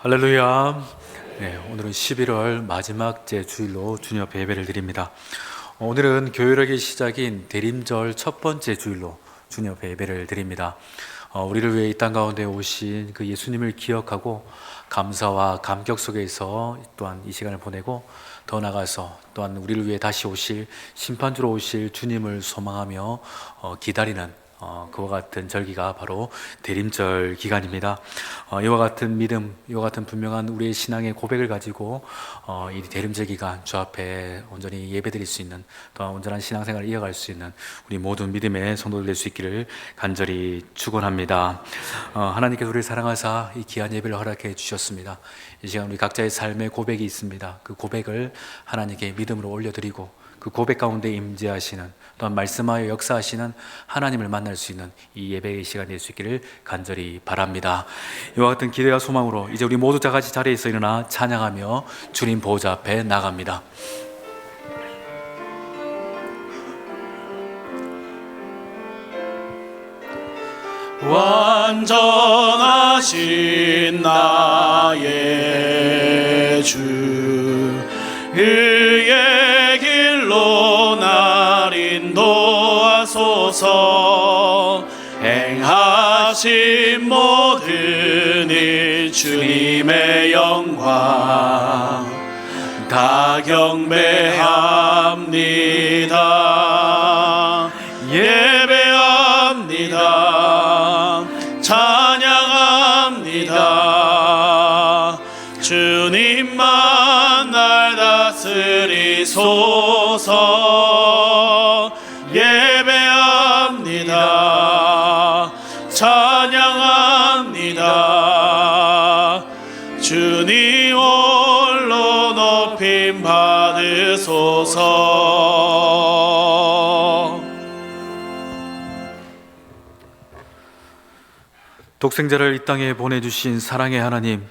할렐루야. 네, 오늘은 11월 마지막 주일로 주님 앞에 예배를 드립니다. 오늘은 교회력의 시작인 대림절 첫 번째 주일로 주님 앞에 예배를 드립니다. 우리를 위해 이 땅 가운데 오신 그 예수님을 기억하고 감사와 감격 속에서 또한 이 시간을 보내고, 더 나아가서 또한 우리를 위해 다시 오실 심판주로 오실 주님을 소망하며 기다리는 그와 같은 절기가 바로 대림절 기간입니다. 이와 같은 믿음, 이와 같은 분명한 우리의 신앙의 고백을 가지고 이 대림절 기간 주 앞에 온전히 예배드릴 수 있는, 또한 온전한 신앙생활을 이어갈 수 있는 우리 모든 믿음의 성도들 될 수 있기를 간절히 축원합니다. 하나님께서 우리를 사랑하사 이 귀한 예배를 허락해 주셨습니다. 이 시간 우리 각자의 삶의 고백이 있습니다. 그 고백을 하나님께 믿음으로 올려드리고, 그 고백 가운데 임재하시는, 또한 말씀하여 역사하시는 하나님을 만날 수 있는 이 예배의 시간이 될 수 있기를 간절히 바랍니다. 이와 같은 기대와 소망으로 이제 우리 모두 다 같이 자리에서 일어나 찬양하며 주님 보호자 앞에 나갑니다. 완전하신 나의 주, 그의 길로 날 인도하소서. 행하신 모든 일 주님의 영광 다 경배합니다. 예배합니다. 찬양합니다. 주님만 날 다스리소서. 예배합니다. 찬양합니다. 주님 홀로 높임 받으소서. 독생자를 이 땅에 보내주신 사랑의 하나님,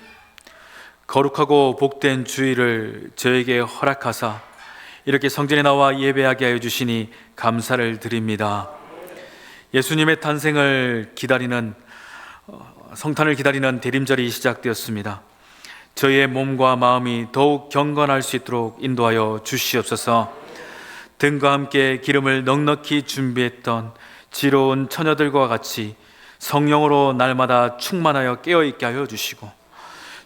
거룩하고 복된 주일을 저에게 허락하사 이렇게 성전에 나와 예배하게 하여 주시니 감사를 드립니다. 예수님의 탄생을 기다리는, 성탄을 기다리는 대림절이 시작되었습니다. 저희의 몸과 마음이 더욱 경건할 수 있도록 인도하여 주시옵소서. 등과 함께 기름을 넉넉히 준비했던 지로운 처녀들과 같이 성령으로 날마다 충만하여 깨어있게 하여 주시고,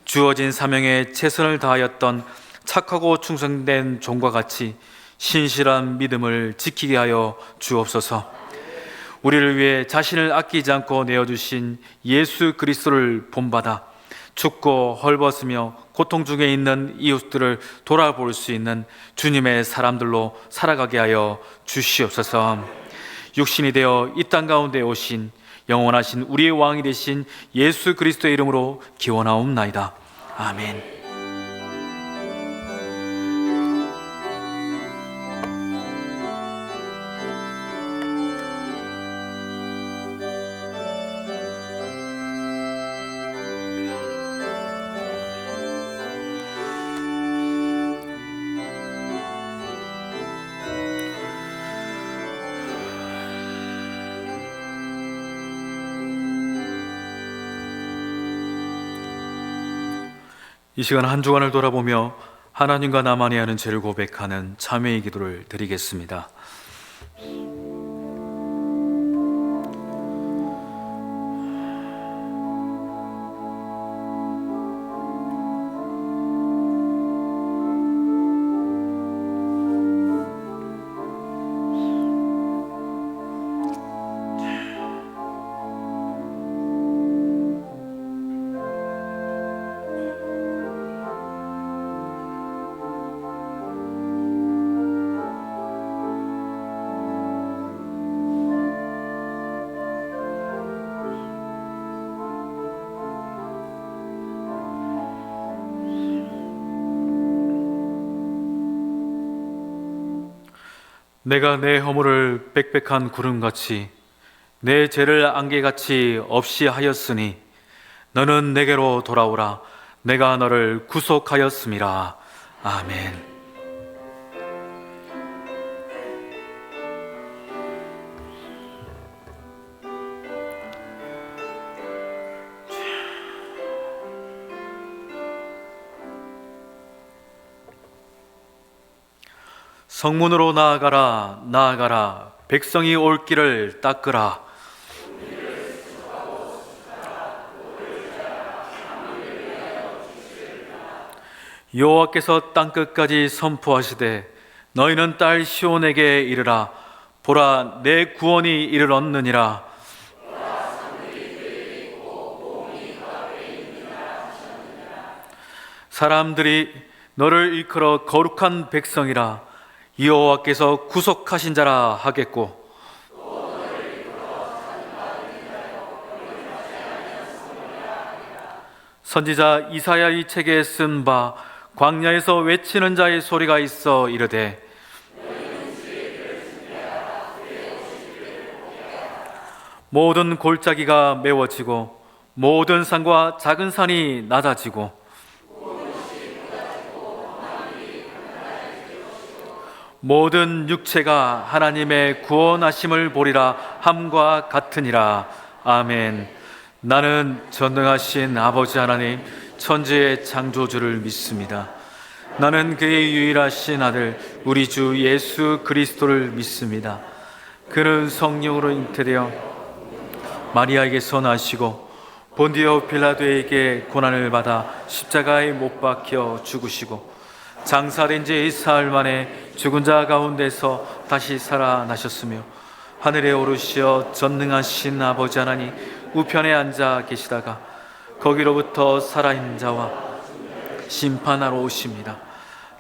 주어진 사명에 최선을 다하였던 착하고 충성된 종과 같이 신실한 믿음을 지키게 하여 주옵소서. 우리를 위해 자신을 아끼지 않고 내어주신 예수 그리스도를 본받아 죽고 헐벗으며 고통 중에 있는 이웃들을 돌아볼 수 있는 주님의 사람들로 살아가게 하여 주시옵소서. 육신이 되어 이 땅 가운데 오신 영원하신 우리의 왕이 되신 예수 그리스도의 이름으로 기원하옵나이다. 아멘. 이 시간 한 주간을 돌아보며 하나님과 나만이 하는 죄를 고백하는 참회의 기도를 드리겠습니다. 내가 내 허물을 빽빽한 구름같이 내 죄를 안개같이 없이 하였으니 너는 내게로 돌아오라. 내가 너를 구속하였음이라. 아멘. 성문으로 나아가라, 나아가라. 백성이 올 길을 닦으라. 여호와께서 땅끝까지 선포하시되 너희는 딸 시온에게 이르라. 보라, 내 구원이 이를 얻느니라. 사람들이 너를 일컬어 거룩한 백성이라, 여호와께서 구속하신 자라 하겠고, 선지자 이사야의 책에 쓴 바 광야에서 외치는 자의 소리가 있어 이르되, 모든 골짜기가 메워지고 모든 산과 작은 산이 낮아지고 모든 육체가 하나님의 구원하심을 보리라 함과 같으니라. 아멘. 나는 전능하신 아버지 하나님 천지의 창조주를 믿습니다. 나는 그의 유일하신 아들 우리 주 예수 그리스도를 믿습니다. 그는 성령으로 잉태되어 마리아에게서 나시고 본디오 빌라도에게 고난을 받아 십자가에 못 박혀 죽으시고 장사된 지 사흘 만에 죽은 자 가운데서 다시 살아나셨으며 하늘에 오르시어 전능하신 아버지 하나님 우편에 앉아 계시다가 거기로부터 살아있는 자와 심판하러 오십니다.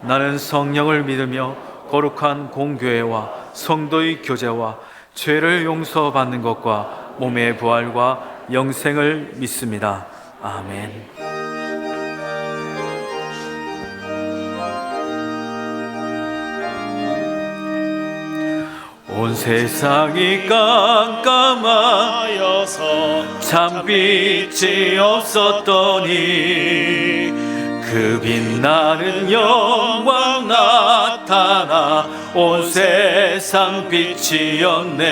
나는 성령을 믿으며 거룩한 공교회와 성도의 교제와 죄를 용서받는 것과 몸의 부활과 영생을 믿습니다. 아멘. 온 세상이 깜깜하여서 참빛이 없었더니 그 빛나는 영광 나타나 온 세상 빛이었네.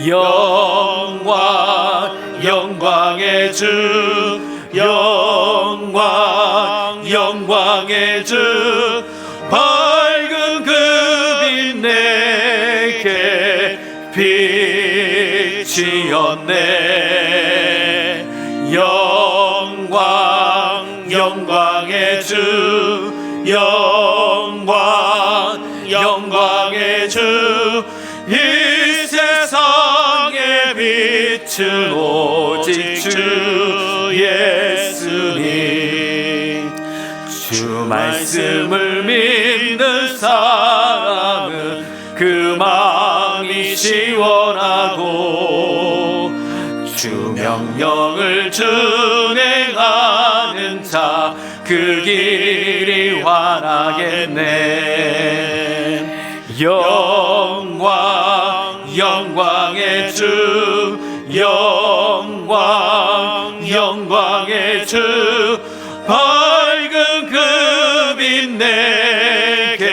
영광 영광의 주, 영광 영광의 주, 밝은 그 빛 내게 빛이었네. 영광 영광의 주, 영광 영광의 주, 이 세상의 빛은 오직 주 예수님. 주 말씀을 믿는 사람은 그 마음이 시원하고 주 명령을 준행하는 자 그 길이 환하겠네. 영광 영광의 주, 영광 영광의 주, 밝은 그 빛 내게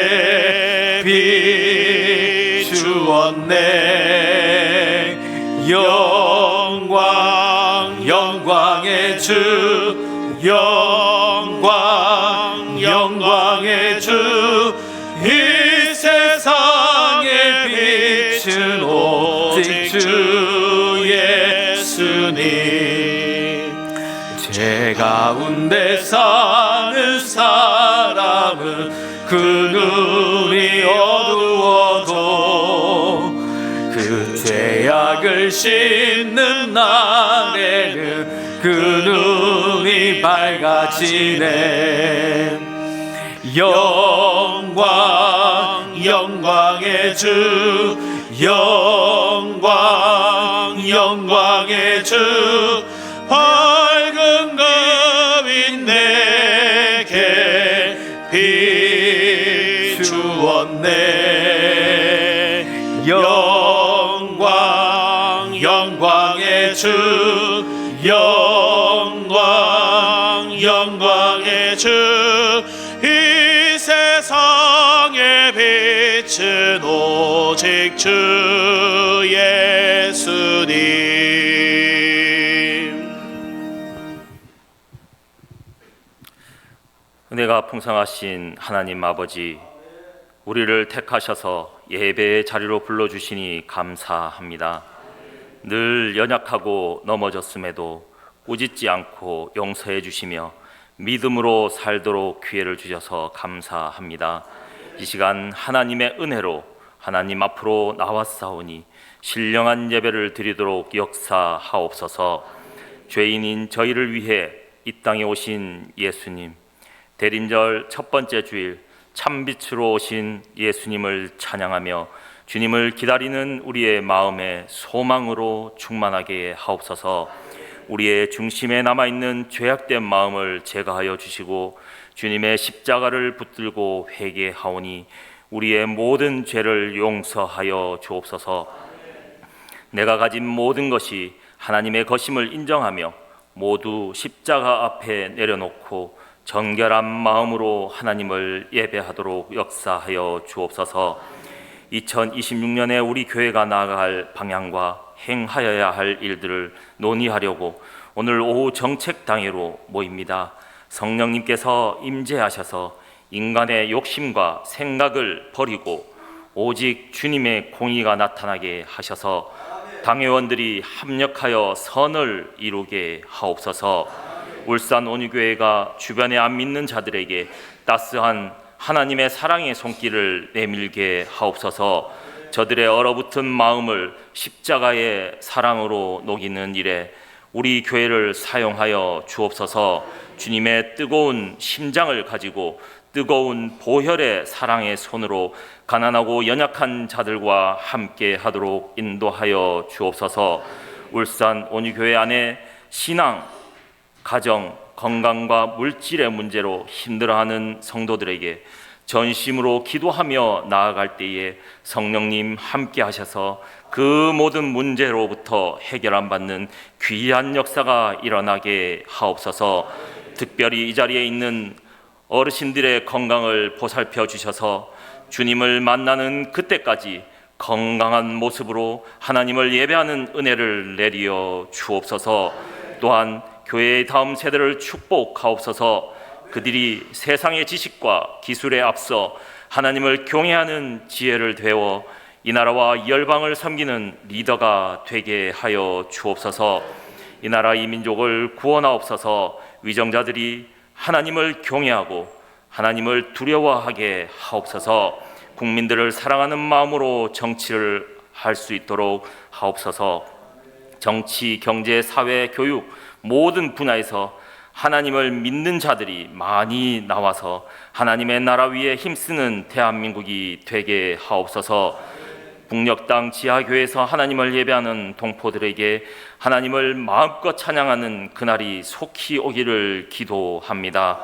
비추었네. 영광 영광의 주, 영광 영광의 주, 이 세상의 빛은 오직 주 예수님. 죄 가운데 사는 사람은 그 눈이 어두워도 그 죄악을 씻는 날에는 그 눈이 밝아지네. 영광 영광의 주, 영광 영광의 주, 밝은 그 빛 내게 비추었네. 영광 영광의 주, 영광 영광의 주, 이 세상의 빛은 오직 주 예수님. 은혜가 풍성하신 하나님 아버지, 우리를 택하셔서 예배의 자리로 불러주시니 감사합니다. 늘 연약하고 넘어졌음에도 꾸짖지 않고 용서해 주시며 믿음으로 살도록 기회를 주셔서 감사합니다. 이 시간 하나님의 은혜로 하나님 앞으로 나왔사오니 신령한 예배를 드리도록 역사하옵소서. 죄인인 저희를 위해 이 땅에 오신 예수님, 대림절 첫 번째 주일 참빛으로 오신 예수님을 찬양하며 주님을 기다리는 우리의 마음에 소망으로 충만하게 하옵소서. 우리의 중심에 남아있는 죄악된 마음을 제거하여 주시고 주님의 십자가를 붙들고 회개하오니 우리의 모든 죄를 용서하여 주옵소서. 내가 가진 모든 것이 하나님의 것임을 인정하며 모두 십자가 앞에 내려놓고 정결한 마음으로 하나님을 예배하도록 역사하여 주옵소서. 2026년에 우리 교회가 나아갈 방향과 행하여야 할 일들을 논의하려고 오늘 오후 정책당회로 모입니다. 성령님께서 임재하셔서 인간의 욕심과 생각을 버리고 오직 주님의 공의가 나타나게 하셔서 당회원들이 합력하여 선을 이루게 하옵소서. 울산 온유교회가 주변에 안 믿는 자들에게 따스한 하나님의 사랑의 손길을 내밀게 하옵소서. 저들의 얼어붙은 마음을 십자가의 사랑으로 녹이는 일에 우리 교회를 사용하여 주옵소서. 주님의 뜨거운 심장을 가지고 뜨거운 보혈의 사랑의 손으로 가난하고 연약한 자들과 함께 하도록 인도하여 주옵소서. 울산 온유교회 안에 신앙, 가정, 건강과 물질의 문제로 힘들어하는 성도들에게 전심으로 기도하며 나아갈 때에 성령님 함께 하셔서 그 모든 문제로부터 해결 안 받는 귀한 역사가 일어나게 하옵소서. 특별히 이 자리에 있는 어르신들의 건강을 보살펴 주셔서 주님을 만나는 그때까지 건강한 모습으로 하나님을 예배하는 은혜를 내리어 주옵소서. 또한 교회의 다음 세대를 축복하옵소서. 그들이 세상의 지식과 기술에 앞서 하나님을 경외하는 지혜를 배워 이 나라와 열방을 섬기는 리더가 되게 하여 주옵소서. 이 나라 이 민족을 구원하옵소서. 위정자들이 하나님을 경외하고 하나님을 두려워하게 하옵소서. 국민들을 사랑하는 마음으로 정치를 할 수 있도록 하옵소서. 정치, 경제, 사회, 교육 모든 분야에서 하나님을 믿는 자들이 많이 나와서 하나님의 나라 위에 힘쓰는 대한민국이 되게 하옵소서. 북녘 지하교회에서 하나님을 예배하는 동포들에게 하나님을 마음껏 찬양하는 그날이 속히 오기를 기도합니다.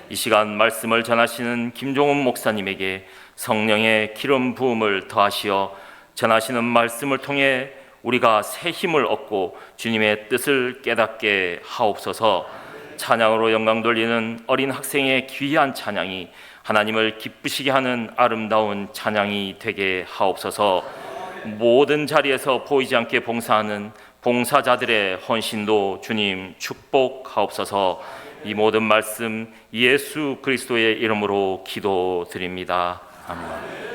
이 시간 말씀을 전하시는 김종훈 목사님에게 성령의 기름 부음을 더하시어 전하시는 말씀을 통해 우리가 새 힘을 얻고 주님의 뜻을 깨닫게 하옵소서. 찬양으로 영광 돌리는 어린 학생의 귀한 찬양이 하나님을 기쁘시게 하는 아름다운 찬양이 되게 하옵소서. 모든 자리에서 보이지 않게 봉사하는 봉사자들의 헌신도 주님 축복하옵소서. 이 모든 말씀 예수 그리스도의 이름으로 기도드립니다. 아멘.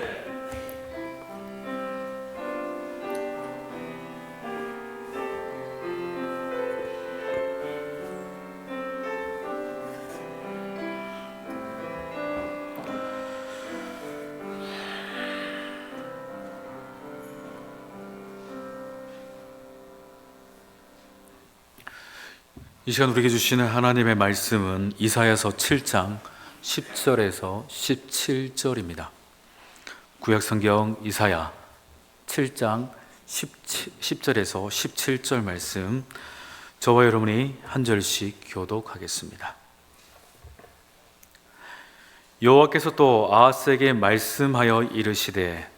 이 시간 우리에게 주시는 하나님의 말씀은 이사야서 7장 10절에서 17절입니다. 구약성경 이사야 7장 10절에서 17절 말씀, 저와 여러분이 한 절씩 교독하겠습니다. 여호와께서 또 아하스에게 말씀하여 이르시되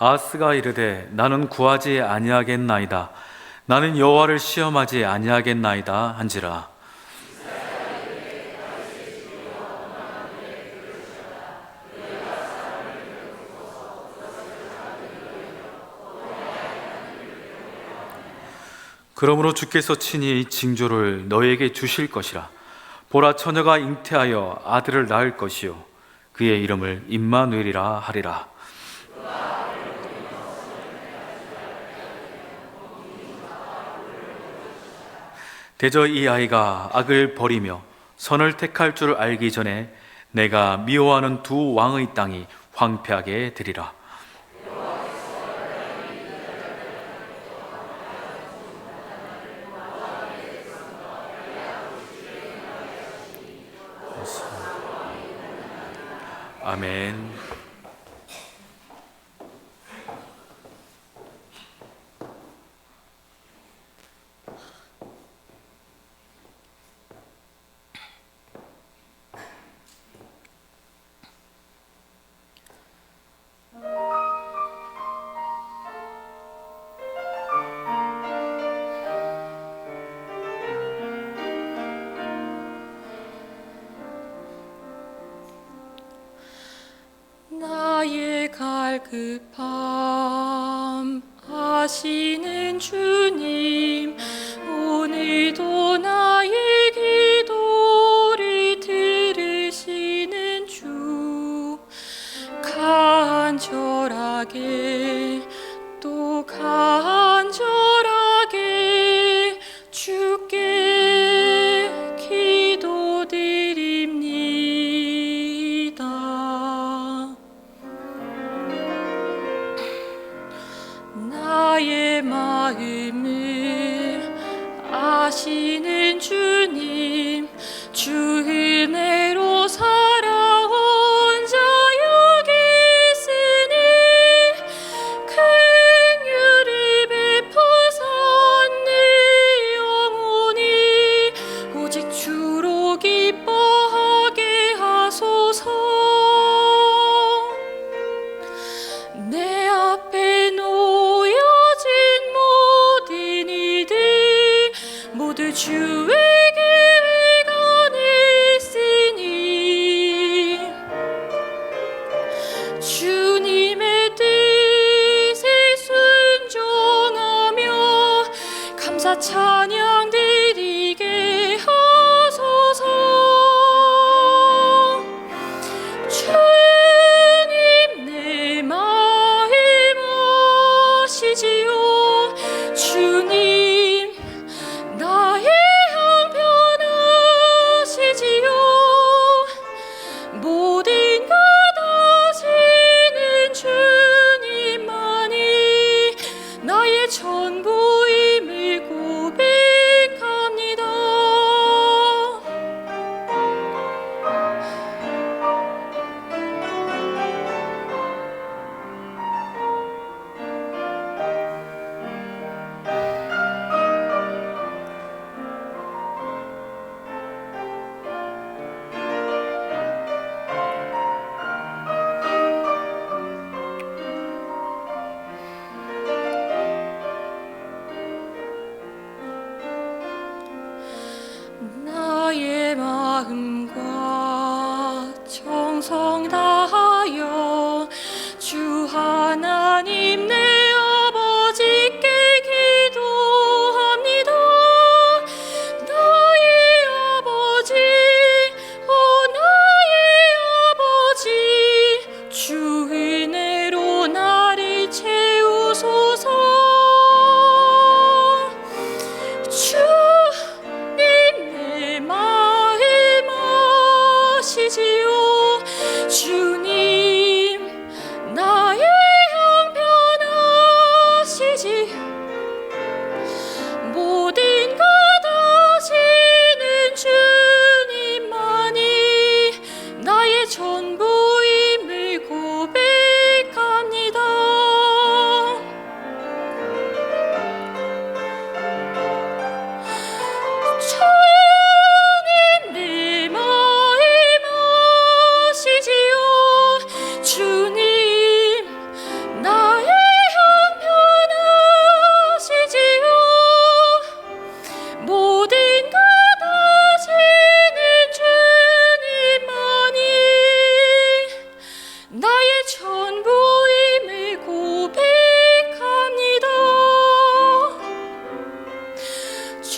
아하스가 이르되 나는 구하지 아니하겠나이다. 나는 여호와를 시험하지 아니하겠나이다 한지라. 그러므로 주께서 친히 징조를 너에게 주실 것이라. 보라, 처녀가 잉태하여 아들을 낳을 것이요 그의 이름을 임마누엘이라 하리라. 대저 이 아이가 악을 버리며 선을 택할 줄 알기 전에 내가 미워하는 두 왕의 땅이 황폐하게 되리라. 아멘. 나의 갈급함 아시는 주님, 오늘도 나의 기도를 들으시는 주, 간절하게 또 간절하게 주께 기도드립니다. 나의 마음을 아시는 주님, 주 은혜로 살아온 자 여기 있으니 긍휼을 베푸사 내 영혼이 오직 주로 기뻐하게 하소서. 내 앞에 놓여진 모든 이들 모두 주에게 위관했으니 주님의 뜻에 순종하며 감사 찬양 드리게 하소서. 주님 내 마음 아시지요. 주님 나의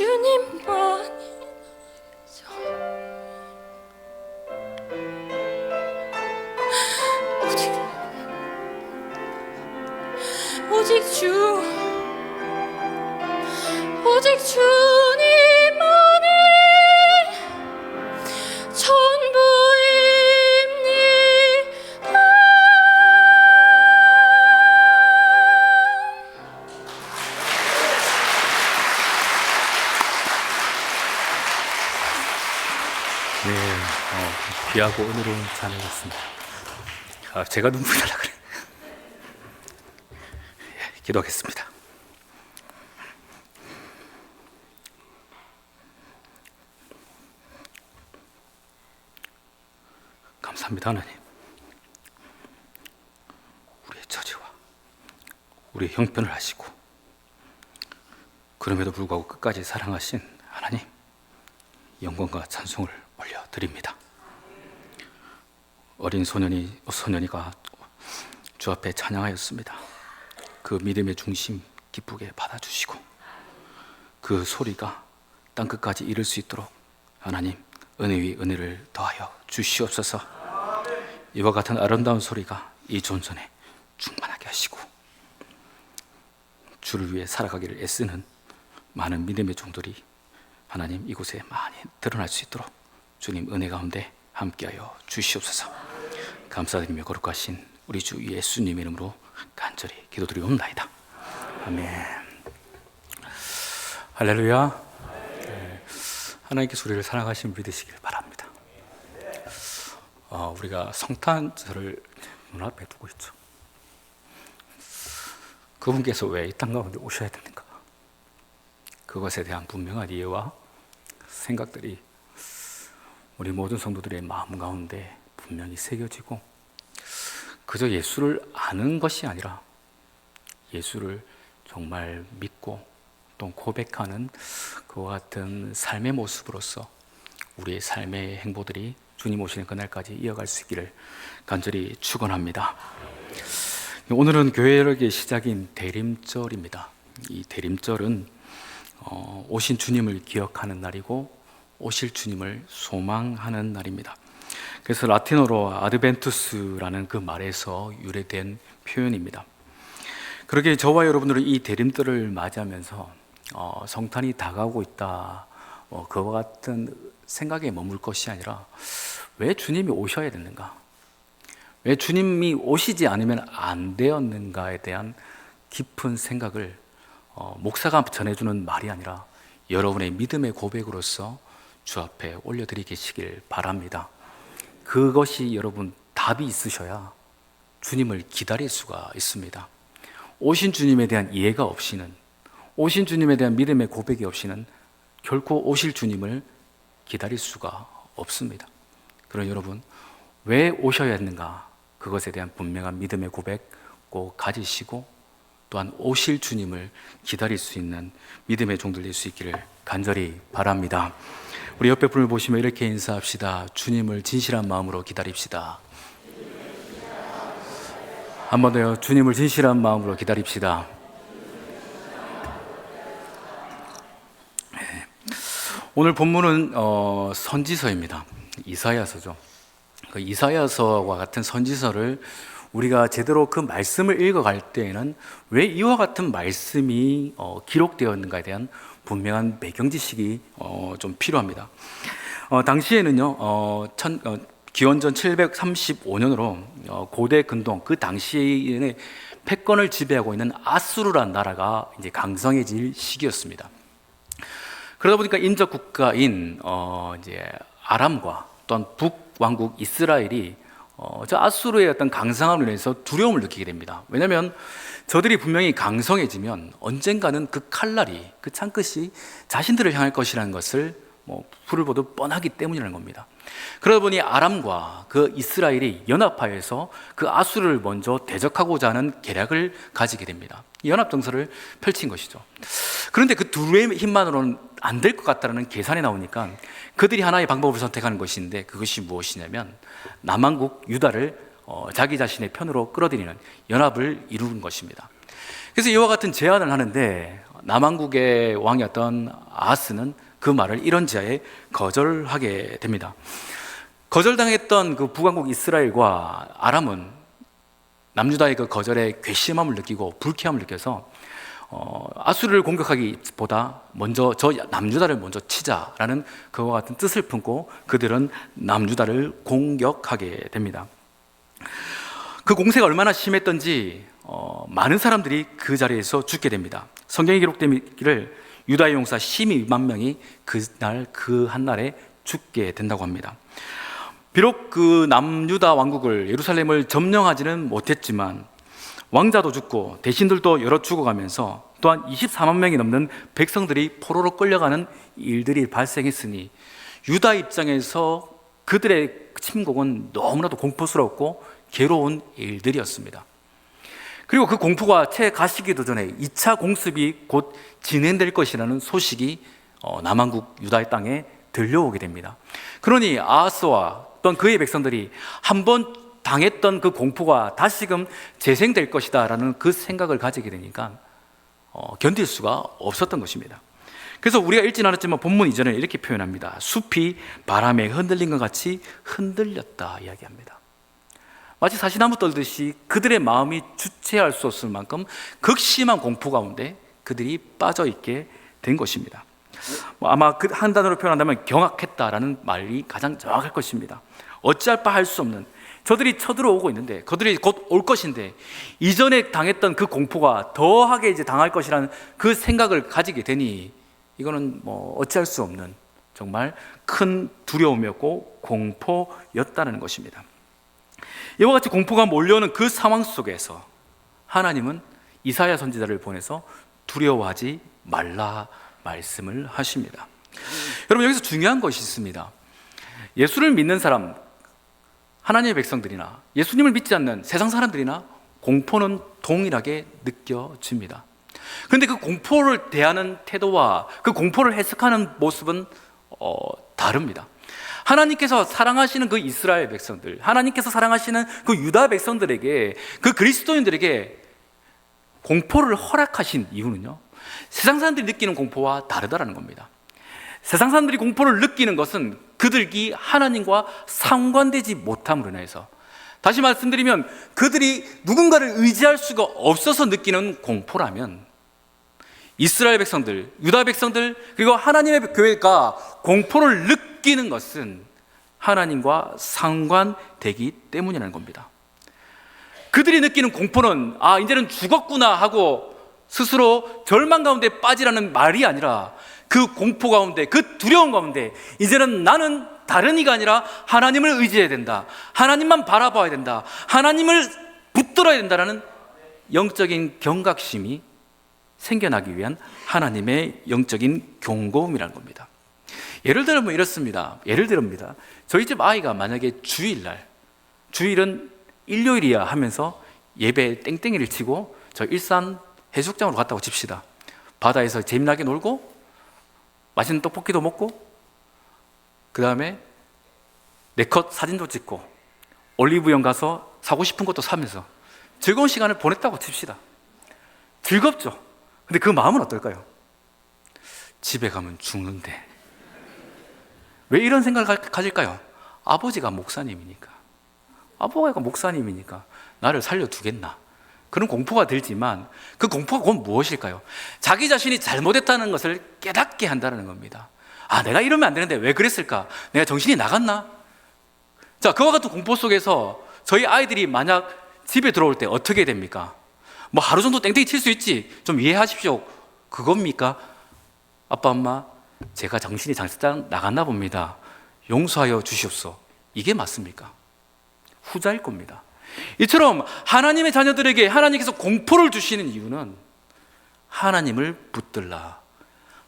주님만이 오직 주님만이 전부입니다. 네, 귀하고 은혜로운 찬양이었습니다. 제가 눈물이 나려 그래. 기도하겠습니다. 감사합니다, 하나님. 우리의 처지와 우리의 형편을 아시고 그럼에도 불구하고 끝까지 사랑하신 하나님, 영광과 찬송을 올려드립니다. 어린 소년이가 주 앞에 찬양하였습니다. 그 믿음의 중심 기쁘게 받아주시고 그 소리가 땅끝까지 이를 수 있도록 하나님 은혜 위 은혜를 더하여 주시옵소서. 이와 같은 아름다운 소리가 이 존전에 충만하게 하시고 주를 위해 살아가기를 애쓰는 많은 믿음의 종들이 하나님 이곳에 많이 드러날 수 있도록 주님 은혜 가운데 함께하여 주시옵소서. 감사드리며 거룩하신 우리 주 예수님 이름으로 간절히 기도드리옵나이다. 아멘. 할렐루야. 네. 하나님께서 우리를 사랑하시는 믿으시길 바랍니다. 우리가 성탄절을 눈앞에 두고 있죠. 그분께서 왜 이 땅 가운데 오셔야 되는가? 그것에 대한 분명한 이해와 생각들이 우리 모든 성도들의 마음 가운데 분명히 새겨지고 그저 예수를 아는 것이 아니라 예수를 정말 믿고 또 고백하는 그와 같은 삶의 모습으로서 우리의 삶의 행보들이 주님 오시는 그날까지 이어갈 수 있기를 간절히 축원합니다. 오늘은 교회력의 시작인 대림절입니다. 이 대림절은 오신 주님을 기억하는 날이고 오실 주님을 소망하는 날입니다. 그래서 라틴어로 아드벤투스라는 그 말에서 유래된 표현입니다. 그렇게 저와 여러분들은 이 대림절을 맞이하면서 성탄이 다가오고 있다, 그와 같은 생각에 머물 것이 아니라 왜 주님이 오셔야 되는가, 왜 주님이 오시지 않으면 안 되었는가에 대한 깊은 생각을 목사가 전해주는 말이 아니라 여러분의 믿음의 고백으로서 주 앞에 올려드리시길 바랍니다. 그것이 여러분 답이 있으셔야 주님을 기다릴 수가 있습니다. 오신 주님에 대한 이해가 없이는, 오신 주님에 대한 믿음의 고백이 없이는 결코 오실 주님을 기다릴 수가 없습니다. 그런 여러분, 왜 오셔야 했는가, 그것에 대한 분명한 믿음의 고백 꼭 가지시고 또한 오실 주님을 기다릴 수 있는 믿음의 종들 될 수 있기를 간절히 바랍니다. 우리 옆에 분을 보시며 이렇게 인사합시다. 주님을 진실한 마음으로 기다립시다. 한 번 더요. 주님을 진실한 마음으로 기다립시다. 네. 오늘 본문은 선지서입니다. 이사야서죠. 그 이사야서와 같은 선지서를 우리가 제대로 그 말씀을 읽어갈 때에는 왜 이와 같은 말씀이 기록되었는가에 대한 분명한 배경 지식이 좀 필요합니다. 당시에는요, 기원전 735년으로 고대 근동, 그 당시에 패권을 지배하고 있는 아수르라는 나라가 이제 강성해질 시기였습니다. 그러다 보니까 인접 국가인 이제 아람과 또한 북왕국 이스라엘이 저 아수르의 어떤 강성함으로 인해서 두려움을 느끼게 됩니다. 왜냐하면 저들이 분명히 강성해지면 언젠가는 그 칼날이, 그 창끝이 자신들을 향할 것이라는 것을 불을 보듯 뻔하기 때문이라는 겁니다. 그러다 보니 아람과 그 이스라엘이 연합하여서 그 아수르를 먼저 대적하고자 하는 계략을 가지게 됩니다. 연합정서를 펼친 것이죠. 그런데 그 둘의 힘만으로는 안 될 것 같다는 계산이 나오니까 그들이 하나의 방법을 선택하는 것인데, 그것이 무엇이냐면 남왕국 유다를 자기 자신의 편으로 끌어들이는 연합을 이루는 것입니다. 그래서 이와 같은 제안을 하는데 남왕국의 왕이었던 아하스는 그 말을 이런지하에 거절하게 됩니다. 거절당했던 그 북왕국 이스라엘과 아람은 남유다의 그 거절에 괘씸함을 느끼고 불쾌함을 느껴서 아수르를 공격하기보다 먼저 저 남유다를 먼저 치자라는 그와 같은 뜻을 품고 그들은 남유다를 공격하게 됩니다. 그 공세가 얼마나 심했던지 많은 사람들이 그 자리에서 죽게 됩니다. 성경에 기록되기를 유다의 용사 12만 명이 그날 그 한날에 죽게 된다고 합니다. 비록 그 남유다 왕국을 예루살렘을 점령하지는 못했지만 왕자도 죽고 대신들도 여러 죽어가면서 또한 24만 명이 넘는 백성들이 포로로 끌려가는 일들이 발생했으니 유다 입장에서 그들의 침공은 너무나도 공포스럽고 괴로운 일들이었습니다. 그리고 그 공포가 채 가시기도 전에 2차 공습이 곧 진행될 것이라는 소식이 남왕국 유다의 땅에 들려오게 됩니다. 그러니 아하스와 또한 그의 백성들이 한번 당했던 그 공포가 다시금 재생될 것이다 라는 그 생각을 가지게 되니까 견딜 수가 없었던 것입니다. 그래서 우리가 읽지 않았지만 본문 이전에 이렇게 표현합니다. 숲이 바람에 흔들린 것 같이 흔들렸다 이야기합니다. 마치 사시나무 떨듯이 그들의 마음이 주체할 수 없을 만큼 극심한 공포 가운데 그들이 빠져 있게 된 것입니다. 아마 그 한 단어로 표현한다면 경악했다라는 말이 가장 정확할 것입니다. 어찌할 바 할 수 없는, 저들이 쳐들어오고 있는데, 그들이 곧 올 것인데 이전에 당했던 그 공포가 더하게 이제 당할 것이라는 그 생각을 가지게 되니 이거는 어찌할 수 없는 정말 큰 두려움이었고 공포였다는 것입니다. 이와 같이 공포가 몰려오는 그 상황 속에서 하나님은 이사야 선지자를 보내서 두려워하지 말라 말씀을 하십니다. 여러분, 여기서 중요한 것이 있습니다. 예수를 믿는 사람, 하나님의 백성들이나 예수님을 믿지 않는 세상 사람들이나 공포는 동일하게 느껴집니다. 그런데 그 공포를 대하는 태도와 그 공포를 해석하는 모습은 다릅니다. 하나님께서 사랑하시는 그 이스라엘 백성들, 하나님께서 사랑하시는 그 유다 백성들에게, 그 그리스도인들에게 공포를 허락하신 이유는요, 세상 사람들이 느끼는 공포와 다르다라는 겁니다. 세상 사람들이 공포를 느끼는 것은 그들이 하나님과 상관되지 못함으로 인해서, 다시 말씀드리면 그들이 누군가를 의지할 수가 없어서 느끼는 공포라면, 이스라엘 백성들, 유다 백성들, 그리고 하나님의 교회가 공포를 느끼는 것은 하나님과 상관되기 때문이라는 겁니다. 그들이 느끼는 공포는 이제는 죽었구나 하고 스스로 절망 가운데 빠지라는 말이 아니라, 그 공포 가운데, 그 두려움 가운데 이제는 나는 다른 이가 아니라 하나님을 의지해야 된다, 하나님만 바라봐야 된다, 하나님을 붙들어야 된다라는 영적인 경각심이 생겨나기 위한 하나님의 영적인 경고음이라는 겁니다. 예를 들면 이렇습니다. 예를 들입니다. 저희 집 아이가 만약에 주일은 일요일이야 하면서 예배 땡땡이를 치고 저 일산 해수욕장으로 갔다고 칩시다. 바다에서 재미나게 놀고 맛있는 떡볶이도 먹고 그 다음에 네컷 사진도 찍고 올리브영 가서 사고 싶은 것도 사면서 즐거운 시간을 보냈다고 칩시다. 즐겁죠? 근데 그 마음은 어떨까요? 집에 가면 죽는데. 왜 이런 생각을 가질까요? 아버지가 목사님이니까, 나를 살려두겠나, 그런 공포가 들지만 그 공포가 곧 무엇일까요? 자기 자신이 잘못했다는 것을 깨닫게 한다는 겁니다. 내가 이러면 안 되는데 왜 그랬을까? 내가 정신이 나갔나? 자, 그와 같은 공포 속에서 저희 아이들이 만약 집에 들어올 때 어떻게 됩니까? 하루 정도 땡땡이 칠 수 있지, 좀 이해하십시오, 그겁니까? 아빠 엄마, 제가 정신이 잠깐 나갔나 봅니다, 용서하여 주시옵소, 이게 맞습니까? 후자일 겁니다. 이처럼 하나님의 자녀들에게 하나님께서 공포를 주시는 이유는 하나님을 붙들라,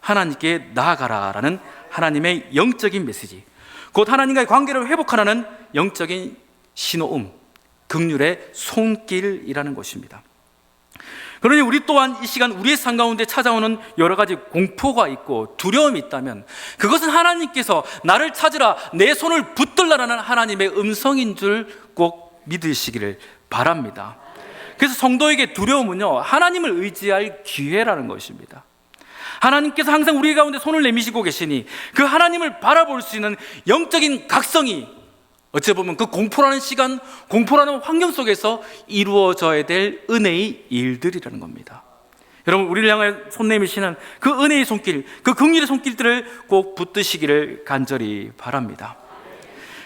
하나님께 나아가라라는 하나님의 영적인 메시지, 곧 하나님과의 관계를 회복하라는 영적인 신호음, 긍휼의 손길이라는 것입니다. 그러니 우리 또한 이 시간 우리의 삶 가운데 찾아오는 여러 가지 공포가 있고 두려움이 있다면 그것은 하나님께서 나를 찾으라, 내 손을 붙들라라는 하나님의 음성인 줄 꼭 믿으시기를 바랍니다. 그래서 성도에게 두려움은요, 하나님을 의지할 기회라는 것입니다. 하나님께서 항상 우리 가운데 손을 내미시고 계시니 그 하나님을 바라볼 수 있는 영적인 각성이 어찌 보면 그 공포라는 시간, 공포라는 환경 속에서 이루어져야 될 은혜의 일들이라는 겁니다. 여러분, 우리를 향해 손 내미시는 그 은혜의 손길, 그 긍휼의 손길들을 꼭 붙드시기를 간절히 바랍니다.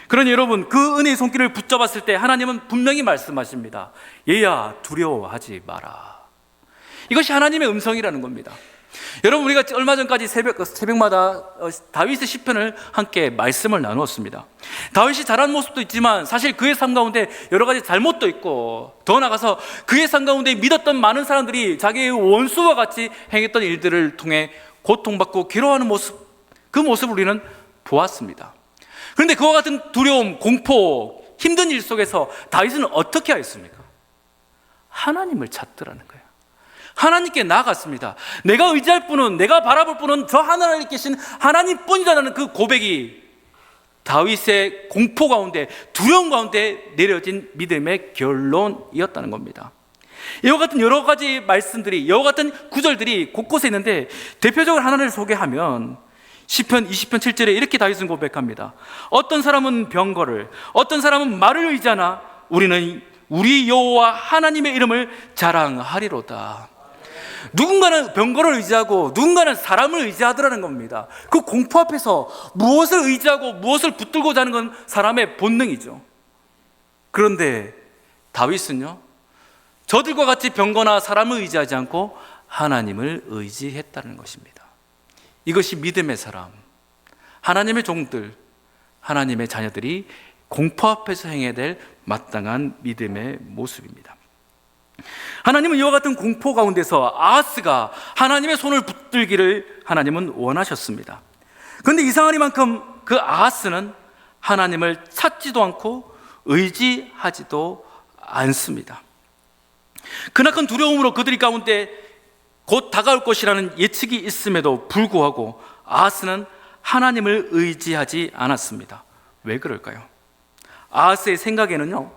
그러니 여러분, 그 은혜의 손길을 붙잡았을 때 하나님은 분명히 말씀하십니다. 얘야, 두려워하지 마라. 이것이 하나님의 음성이라는 겁니다. 여러분, 우리가 얼마 전까지 새벽마다 다윗의 시편을 함께 말씀을 나누었습니다. 다윗이 잘한 모습도 있지만 사실 그의 삶 가운데 여러 가지 잘못도 있고, 더 나아가서 그의 삶 가운데 믿었던 많은 사람들이 자기의 원수와 같이 행했던 일들을 통해 고통받고 괴로워하는 모습, 그 모습을 우리는 보았습니다. 그런데 그와 같은 두려움, 공포, 힘든 일 속에서 다윗은 어떻게 하였습니까? 하나님을 찾더라는 거예요. 하나님께 나아갔습니다. 내가 의지할 분은, 내가 바라볼 분은 저 하늘에 계신 하나님뿐이라는 그 고백이 다윗의 공포 가운데, 두려움 가운데 내려진 믿음의 결론이었다는 겁니다. 이와 같은 여러 가지 말씀들이, 이와 같은 구절들이 곳곳에 있는데 대표적으로 하나를 소개하면 시편 20편 7절에 이렇게 다윗은 고백합니다. 어떤 사람은 병거를, 어떤 사람은 말을 의지하나 우리는 우리 여호와 하나님의 이름을 자랑하리로다. 누군가는 병거를 의지하고 누군가는 사람을 의지하더라는 겁니다. 그 공포 앞에서 무엇을 의지하고 무엇을 붙들고자 하는 건 사람의 본능이죠. 그런데 다윗은요, 저들과 같이 병거나 사람을 의지하지 않고 하나님을 의지했다는 것입니다. 이것이 믿음의 사람, 하나님의 종들, 하나님의 자녀들이 공포 앞에서 행해야 될 마땅한 믿음의 모습입니다. 하나님은 이와 같은 공포 가운데서 아하스가 하나님의 손을 붙들기를 하나님은 원하셨습니다. 그런데 이상하니만큼 그 아하스는 하나님을 찾지도 않고 의지하지도 않습니다. 그나큰 두려움으로 그들이 가운데 곧 다가올 것이라는 예측이 있음에도 불구하고 아하스는 하나님을 의지하지 않았습니다. 왜 그럴까요? 아하스의 생각에는요,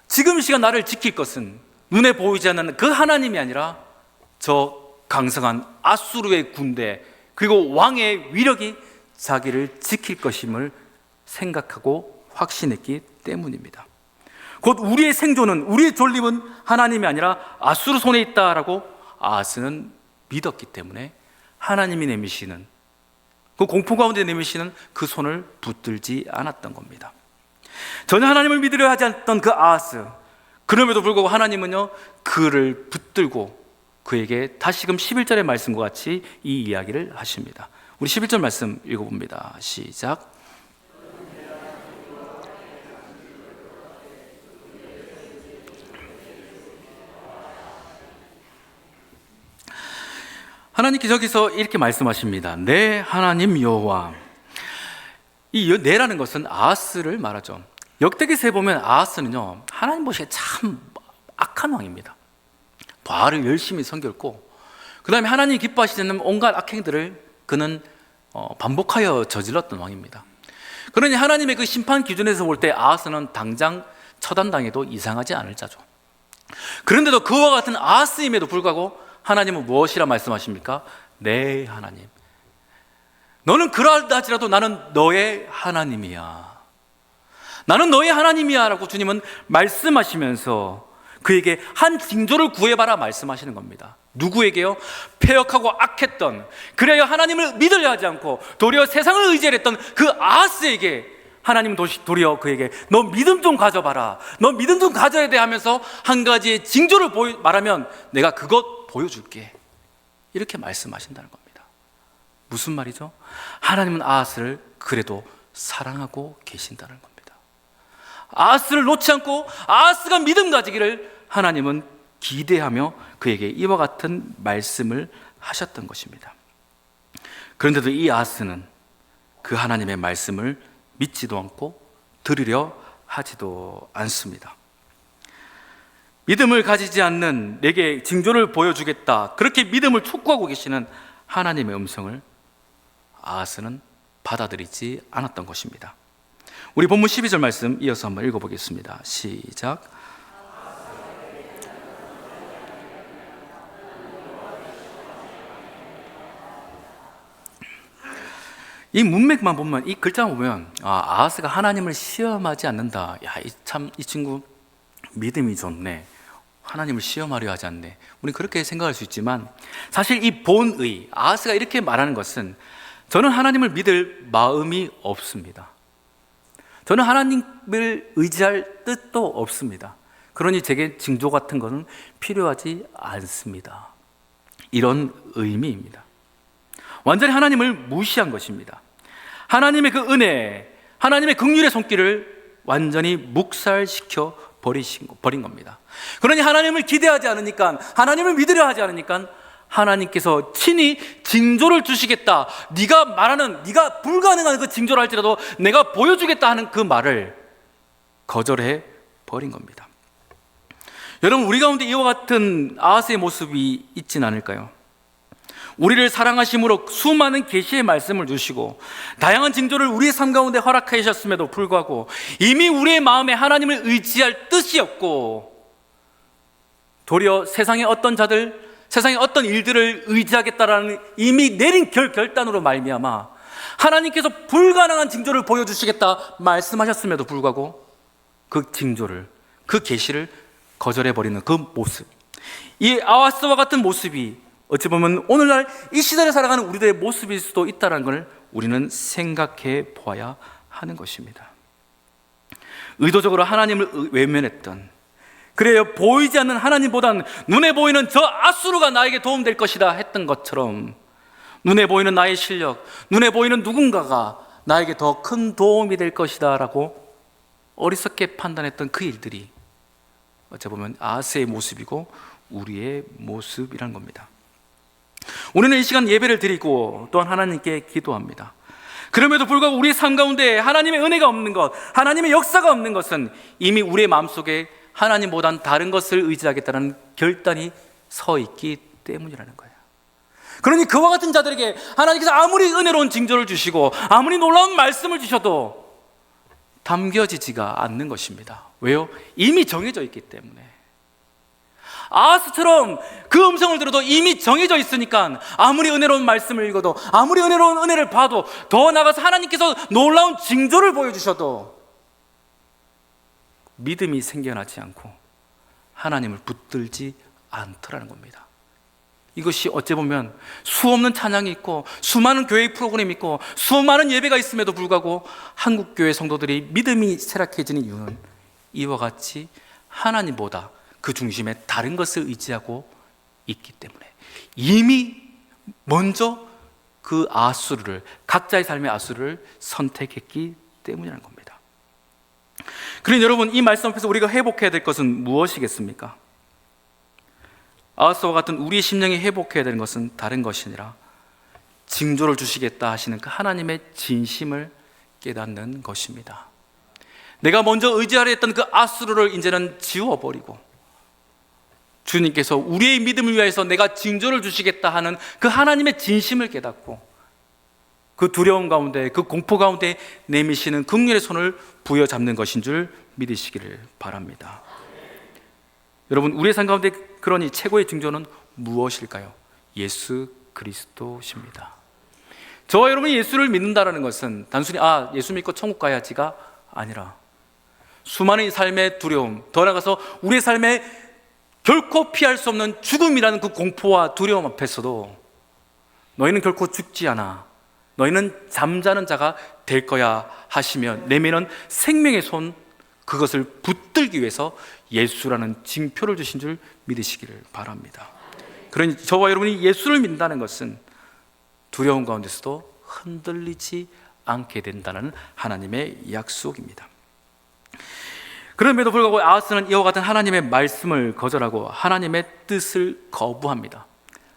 지금 이 시간 나를 지킬 것은 눈에 보이지 않는 그 하나님이 아니라 저 강성한 아수르의 군대, 그리고 왕의 위력이 자기를 지킬 것임을 생각하고 확신했기 때문입니다. 곧 우리의 생존은, 우리의 존립은 하나님이 아니라 아수르 손에 있다라고 아하스는 믿었기 때문에 하나님이 내미시는, 그 공포 가운데 내미시는 그 손을 붙들지 않았던 겁니다. 전혀 하나님을 믿으려 하지 않던 그 아하스, 그럼에도 불구하고 하나님은요, 그를 붙들고 그에게 다시금 11절의 말씀과 같이 이 이야기를 하십니다. 우리 11절 말씀 읽어봅니다. 시작. 하나님께서 여기서 이렇게 말씀하십니다. 내 하나님 여호와. 이 내라는 것은 아하스를 말하죠. 역대기서에 보면 아하스는요, 하나님 보시기에 참 악한 왕입니다. 바알을 열심히 섬겼고, 그 다음에 하나님이 기뻐하시지 않는 온갖 악행들을 그는 반복하여 저질렀던 왕입니다. 그러니 하나님의 그 심판 기준에서 볼 때 아하스는 당장 처단당해도 이상하지 않을 자죠. 그런데도 그와 같은 아하스임에도 불구하고 하나님은 무엇이라 말씀하십니까? 내 하나님, 너는 그러하다 할지라도 나는 너의 하나님이야, 나는 너의 하나님이야 라고 주님은 말씀하시면서 그에게 한 징조를 구해봐라 말씀하시는 겁니다. 누구에게요? 패역하고 악했던, 그래야 하나님을 믿으려 하지 않고 도리어 세상을 의지했던 그 아하스에게 하나님은 도리어 그에게 너 믿음 좀 가져봐라, 너 믿음 좀 가져야 돼 하면서 한 가지의 징조를 말하면 내가 그것 보여줄게, 이렇게 말씀하신다는 겁니다. 무슨 말이죠? 하나님은 아하스를 그래도 사랑하고 계신다는 겁니다. 아하스를 놓지 않고 아하스가 믿음 가지기를 하나님은 기대하며 그에게 이와 같은 말씀을 하셨던 것입니다. 그런데도 이 아하스는 그 하나님의 말씀을 믿지도 않고 들으려 하지도 않습니다. 믿음을 가지지 않는 내게 징조를 보여주겠다, 그렇게 믿음을 촉구하고 계시는 하나님의 음성을 아하스는 받아들이지 않았던 것입니다. 우리 본문 12절 말씀 이어서 한번 읽어보겠습니다. 시작. 이 문맥만 보면, 이 글자만 보면 아하스가 하나님을 시험하지 않는다. 야, 이 친구 믿음이 좋네. 하나님을 시험하려 하지 않네. 우리 그렇게 생각할 수 있지만 사실 이 본의, 아하스가 이렇게 말하는 것은 저는 하나님을 믿을 마음이 없습니다. 저는 하나님을 의지할 뜻도 없습니다. 그러니 제게 징조 같은 것은 필요하지 않습니다. 이런 의미입니다. 완전히 하나님을 무시한 것입니다. 하나님의 그 은혜, 하나님의 긍휼의 손길을 완전히 묵살시켜 버린 겁니다. 그러니 하나님을 기대하지 않으니까, 하나님을 믿으려 하지 않으니까 하나님께서 친히 징조를 주시겠다, 네가 말하는, 네가 불가능한 그 징조를 할지라도 내가 보여주겠다 하는 그 말을 거절해 버린 겁니다. 여러분, 우리 가운데 이와 같은 아하스의 모습이 있진 않을까요? 우리를 사랑하심으로 수많은 계시의 말씀을 주시고 다양한 징조를 우리의 삶 가운데 허락해 주셨음에도 불구하고 이미 우리의 마음에 하나님을 의지할 뜻이 없고 도리어 세상의 어떤 자들, 세상의 어떤 일들을 의지하겠다라는 이미 내린 결단으로 말미암아 하나님께서 불가능한 징조를 보여주시겠다 말씀하셨음에도 불구하고 그 징조를, 그 계시를 거절해버리는 그 모습, 이 아하스와 같은 모습이 어찌 보면 오늘날 이 시대를 살아가는 우리들의 모습일 수도 있다는 걸 우리는 생각해 보아야 하는 것입니다. 의도적으로 하나님을 외면했던, 그래요, 보이지 않는 하나님보단 눈에 보이는 저 아수르가 나에게 도움될 것이다 했던 것처럼 눈에 보이는 나의 실력, 눈에 보이는 누군가가 나에게 더 큰 도움이 될 것이다 라고 어리석게 판단했던 그 일들이 어찌 보면 아하스의 모습이고 우리의 모습이란 겁니다. 우리는 이 시간 예배를 드리고 또한 하나님께 기도합니다. 그럼에도 불구하고 우리의 삶 가운데 하나님의 은혜가 없는 것, 하나님의 역사가 없는 것은 이미 우리의 마음속에 하나님보단 다른 것을 의지하겠다는 결단이 서 있기 때문이라는 거예요. 그러니 그와 같은 자들에게 하나님께서 아무리 은혜로운 징조를 주시고 아무리 놀라운 말씀을 주셔도 담겨지지가 않는 것입니다. 왜요? 이미 정해져 있기 때문에. 아하스처럼 그 음성을 들어도 이미 정해져 있으니까 아무리 은혜로운 말씀을 읽어도, 아무리 은혜로운 은혜를 봐도, 더 나아가서 하나님께서 놀라운 징조를 보여주셔도 믿음이 생겨나지 않고 하나님을 붙들지 않더라는 겁니다. 이것이 어찌 보면 수없는 찬양이 있고 수많은 교회 프로그램이 있고 수많은 예배가 있음에도 불구하고 한국교회 성도들이 믿음이 쇠락해지는 이유는 이와 같이 하나님보다 그 중심에 다른 것을 의지하고 있기 때문에, 이미 먼저 그 아수르를, 각자의 삶의 아수르를 선택했기 때문이라는 겁니다. 그러니 여러분, 이 말씀 앞에서 우리가 회복해야 될 것은 무엇이겠습니까? 아하스와 같은 우리의 심령이 회복해야 되는 것은 다른 것이 아니라 징조를 주시겠다 하시는 그 하나님의 진심을 깨닫는 것입니다. 내가 먼저 의지하려 했던 그 아수르를 이제는 지워버리고 주님께서 우리의 믿음을 위해서 내가 징조를 주시겠다 하는 그 하나님의 진심을 깨닫고 그 두려움 가운데, 그 공포 가운데 내미시는 긍휼의 손을 부여잡는 것인 줄 믿으시기를 바랍니다. 여러분, 우리의 삶 가운데 그러니 최고의 징조는 무엇일까요? 예수 그리스도십니다. 저와 여러분이 예수를 믿는다는 것은 단순히 예수 믿고 천국 가야지가 아니라 수많은 이 삶의 두려움, 더 나아가서 우리의 삶에 결코 피할 수 없는 죽음이라는 그 공포와 두려움 앞에서도 너희는 결코 죽지 않아, 너희는 잠자는 자가 될 거야 하시며 내미는 생명의 손, 그것을 붙들기 위해서 예수라는 징표를 주신 줄 믿으시기를 바랍니다. 그러니 저와 여러분이 예수를 믿는다는 것은 두려움 가운데서도 흔들리지 않게 된다는 하나님의 약속입니다. 그럼에도 불구하고 아하스는 이와 같은 하나님의 말씀을 거절하고 하나님의 뜻을 거부합니다.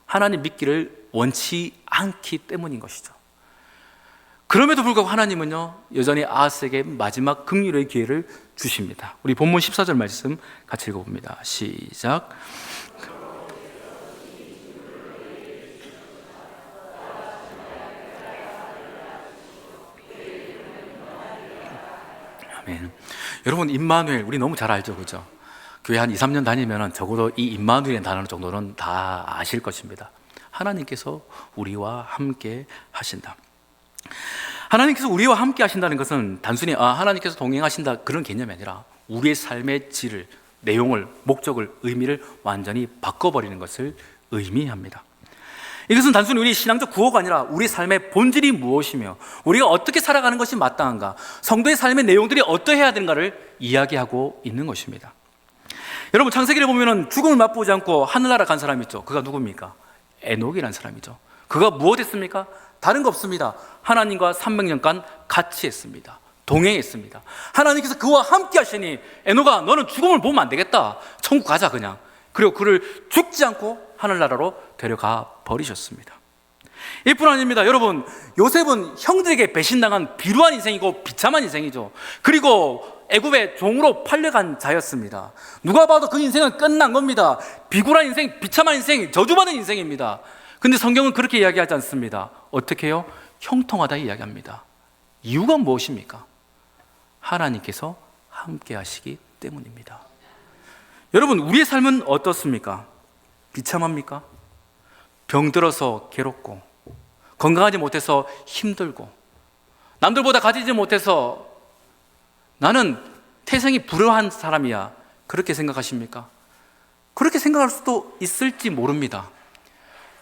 하나님 믿기를 원치 않기 때문인 것이죠. 그럼에도 불구하고 하나님은요, 여전히 아하스에게 마지막 긍휼의 기회를 주십니다. 우리 본문 14절 말씀 같이 읽어봅니다. 시작. 아멘. 여러분, 임마누엘 우리 너무 잘 알죠, 그죠? 교회 한 2, 3년 다니면 적어도 이 임마누엘의 단어 정도는 다 아실 것입니다. 하나님께서 우리와 함께 하신다. 하나님께서 우리와 함께 하신다는 것은 단순히 하나님께서 동행하신다 그런 개념이 아니라 우리의 삶의 질을, 내용을, 목적을, 의미를 완전히 바꿔버리는 것을 의미합니다. 이것은 단순히 우리 신앙적 구호가 아니라 우리 삶의 본질이 무엇이며 우리가 어떻게 살아가는 것이 마땅한가, 성도의 삶의 내용들이 어떠해야 되는가를 이야기하고 있는 것입니다. 여러분, 창세기를 보면 죽음을 맛보지 않고 하늘나라 간 사람이 있죠. 그가 누굽니까? 에녹이라는 사람이죠. 그가 무엇했습니까? 다른 거 없습니다. 하나님과 300년간 같이 했습니다. 동행했습니다. 하나님께서 그와 함께 하시니 에녹아, 너는 죽음을 보면 안 되겠다. 천국 가자 그냥. 그리고 그를 죽지 않고 하늘나라로 데려가 버리셨습니다. 이뿐 아닙니다. 여러분, 요셉은 형들에게 배신당한 비루한 인생이고 비참한 인생이죠. 그리고 애굽의 종으로 팔려간 자였습니다. 누가 봐도 그 인생은 끝난 겁니다. 비굴한 인생, 비참한 인생, 저주받은 인생입니다. 근데 성경은 그렇게 이야기하지 않습니다. 어떻게 해요? 형통하다 이야기합니다. 이유가 무엇입니까? 하나님께서 함께 하시기 때문입니다. 여러분, 우리의 삶은 어떻습니까? 비참합니까? 병들어서 괴롭고, 건강하지 못해서 힘들고, 남들보다 가지지 못해서 나는 태생이 불우한 사람이야, 그렇게 생각하십니까? 그렇게 생각할 수도 있을지 모릅니다.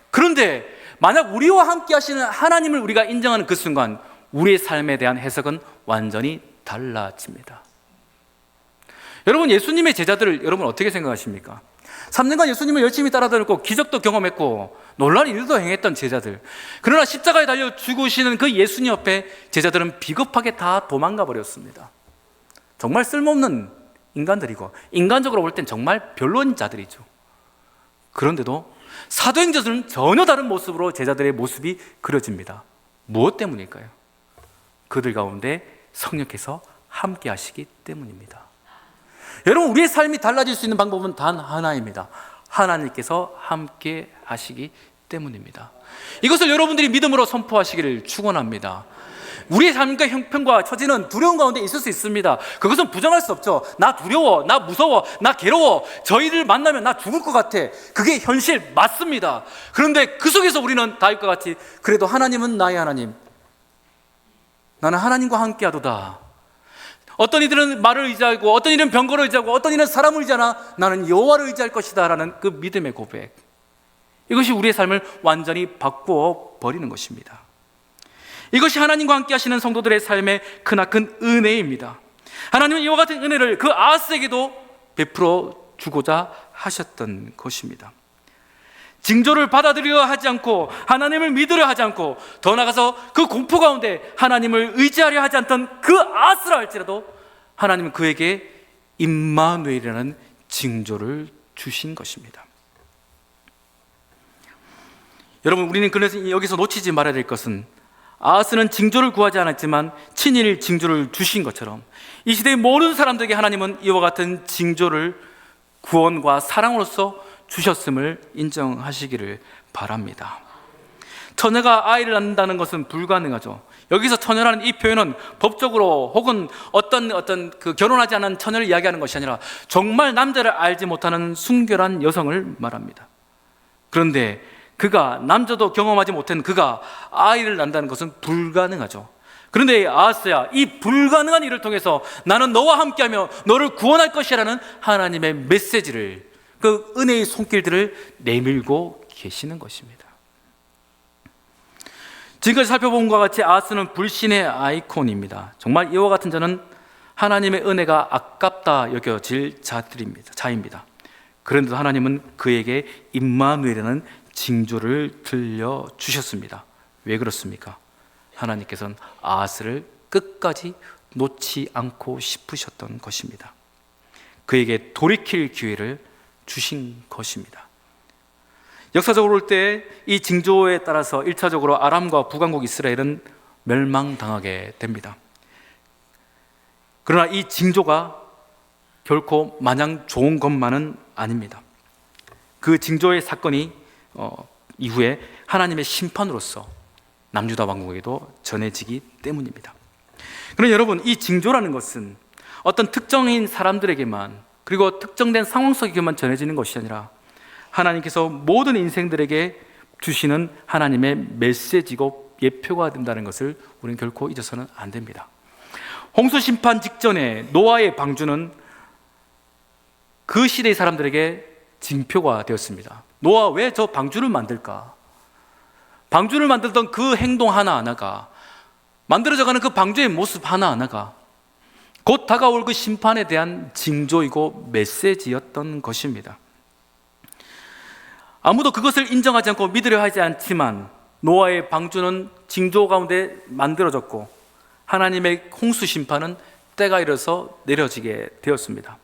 그런데 만약 우리와 함께 하시는 하나님을 우리가 인정하는 그 순간 우리의 삶에 대한 해석은 완전히 달라집니다. 여러분, 예수님의 제자들을 여러분 어떻게 생각하십니까? 3년간 예수님을 열심히 따라다녔고 기적도 경험했고 놀라운 일도 행했던 제자들, 그러나 십자가에 달려 죽으시는 그 예수님 옆에 제자들은 비겁하게 다 도망가 버렸습니다. 정말 쓸모없는 인간들이고 인간적으로 볼 땐 정말 별로인 자들이죠. 그런데도 사도행전은 전혀 다른 모습으로 제자들의 모습이 그려집니다. 무엇 때문일까요? 그들 가운데 성령께서 함께 하시기 때문입니다. 여러분, 우리의 삶이 달라질 수 있는 방법은 단 하나입니다. 하나님께서 함께 하시기 때문입니다. 이것을 여러분들이 믿음으로 선포하시기를 축원합니다. 우리의 삶과 형편과 처지는 두려운 가운데 있을 수 있습니다. 그것은 부정할 수 없죠. 나 두려워, 나 무서워, 나 괴로워, 저희를 만나면 나 죽을 것 같아. 그게 현실 맞습니다. 그런데 그 속에서 우리는 다윗과 같이 그래도 하나님은 나의 하나님, 나는 하나님과 함께 하도다. 어떤 이들은 말을 의지하고, 어떤 이들은 병거를 의지하고, 어떤 이들은 사람을 의지하나 나는 여호와를 의지할 것이다 라는 그 믿음의 고백, 이것이 우리의 삶을 완전히 바꾸어 버리는 것입니다. 이것이 하나님과 함께 하시는 성도들의 삶의 크나큰 은혜입니다. 하나님은 이와 같은 은혜를 그 아하스에게도 베풀어 주고자 하셨던 것입니다. 징조를 받아들이려 하지 않고, 하나님을 믿으려 하지 않고, 더 나아가서 그 공포 가운데 하나님을 의지하려 하지 않던 그 아하스라 할지라도 하나님은 그에게 임마누엘이라는 징조를 주신 것입니다. 여러분, 우리는 그래서 여기서 놓치지 말아야 될 것은, 아하스는 징조를 구하지 않았지만 친일 징조를 주신 것처럼 이 시대의 모든 사람들에게 하나님은 이와 같은 징조를 구원과 사랑으로서 주셨음을 인정하시기를 바랍니다. 처녀가 아이를 낳는다는 것은 불가능하죠. 여기서 처녀라는 이 표현은 법적으로 혹은 어떤 그 결혼하지 않은 처녀를 이야기하는 것이 아니라 정말 남자를 알지 못하는 순결한 여성을 말합니다. 그런데 그가, 남자도 경험하지 못한 그가 아이를 낳는다는 것은 불가능하죠. 그런데 아하스야, 이 불가능한 일을 통해서 나는 너와 함께하며 너를 구원할 것이라는 하나님의 메시지를, 그 은혜의 손길들을 내밀고 계시는 것입니다. 지금까지 살펴본 것과 같이 아하스는 불신의 아이콘입니다. 정말 이와 같은 자는 하나님의 은혜가 아깝다 여겨질 자입니다. 그런데도 하나님은 그에게 임마누엘이라는 징조를 들려주셨습니다. 왜 그렇습니까? 하나님께서는 아하스를 끝까지 놓지 않고 싶으셨던 것입니다. 그에게 돌이킬 기회를 주신 것입니다. 역사적으로 볼 때 이 징조에 따라서 1차적으로 아람과 북왕국 이스라엘은 멸망당하게 됩니다. 그러나 이 징조가 결코 마냥 좋은 것만은 아닙니다. 그 징조의 사건이 이후에 하나님의 심판으로서 남유다 왕국에도 전해지기 때문입니다. 그러나 여러분, 이 징조라는 것은 어떤 특정인 사람들에게만, 그리고 특정된 상황 속에만 전해지는 것이 아니라 하나님께서 모든 인생들에게 주시는 하나님의 메시지고 예표가 된다는 것을 우리는 결코 잊어서는 안 됩니다. 홍수 심판 직전에 노아의 방주는 그 시대의 사람들에게 징표가 되었습니다. 노아 왜 저 방주를 만들까? 방주를 만들던 그 행동 하나하나가, 만들어져가는 그 방주의 모습 하나하나가 곧 다가올 그 심판에 대한 징조이고 메시지였던 것입니다. 아무도 그것을 인정하지 않고 믿으려 하지 않지만 노아의 방주는 징조 가운데 만들어졌고 하나님의 홍수 심판은 때가 이르러서 내려지게 되었습니다.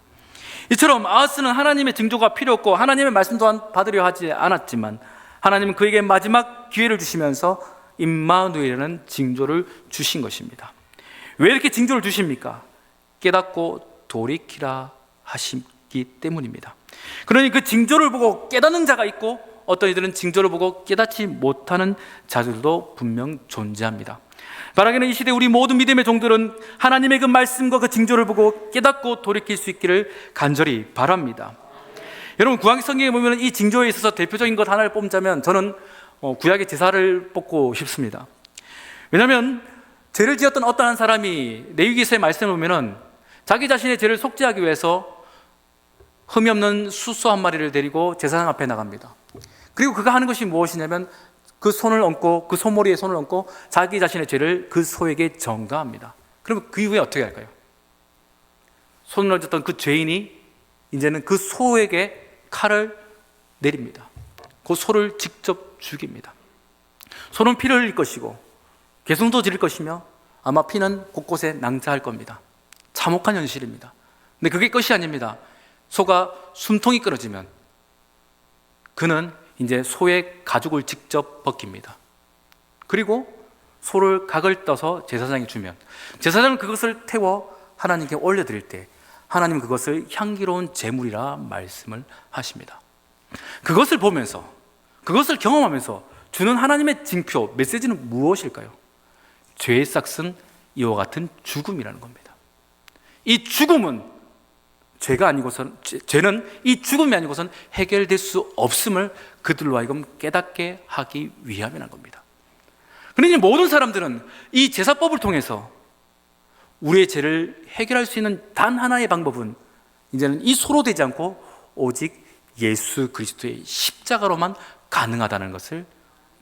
이처럼 아하스는 하나님의 징조가 필요 없고 하나님의 말씀 또한 받으려 하지 않았지만 하나님은 그에게 마지막 기회를 주시면서 임마누엘이라는 징조를 주신 것입니다. 왜 이렇게 징조를 주십니까? 깨닫고 돌이키라 하시기 때문입니다. 그러니 그 징조를 보고 깨닫는 자가 있고 어떤 이들은 징조를 보고 깨닫지 못하는 자들도 분명 존재합니다. 바라기는 이 시대 우리 모든 믿음의 종들은 하나님의 그 말씀과 그 징조를 보고 깨닫고 돌이킬 수 있기를 간절히 바랍니다. 여러분, 구약 성경에 보면 이 징조에 있어서 대표적인 것 하나를 뽑자면 저는 구약의 제사를 뽑고 싶습니다. 왜냐하면 죄를 지었던 어떠한 사람이 레위기서의 말씀을 보면은 자기 자신의 죄를 속죄하기 위해서 흠이 없는 수소 한 마리를 데리고 제사장 앞에 나갑니다. 그리고 그가 하는 것이 무엇이냐면 그 손을 얹고, 그 소머리에 손을 얹고 자기 자신의 죄를 그 소에게 전가합니다. 그러면 그 이후에 어떻게 할까요? 손을 얹었던 그 죄인이 이제는 그 소에게 칼을 내립니다. 그 소를 직접 죽입니다. 소는 피를 흘릴 것이고 개성도 지를 것이며 아마 피는 곳곳에 낭자할 겁니다. 참혹한 현실입니다. 근데 그게 끝이 아닙니다. 소가 숨통이 끊어지면 그는 이제 소의 가죽을 직접 벗깁니다. 그리고 소를 각을 떠서 제사장이 주면 제사장은 그것을 태워 하나님께 올려드릴 때 하나님은 그것을 향기로운 제물이라 말씀을 하십니다. 그것을 보면서, 그것을 경험하면서 주는 하나님의 징표, 메시지는 무엇일까요? 죄의 싹은 이와 같은 죽음이라는 겁니다. 이 죽음은 죄는 이 죽음이 아니고선 해결될 수 없음을 그들로 하여금 깨닫게 하기 위함이라는 겁니다. 그러니 모든 사람들은 이 제사법을 통해서 우리의 죄를 해결할 수 있는 단 하나의 방법은 이제는 이 소로 되지 않고 오직 예수 그리스도의 십자가로만 가능하다는 것을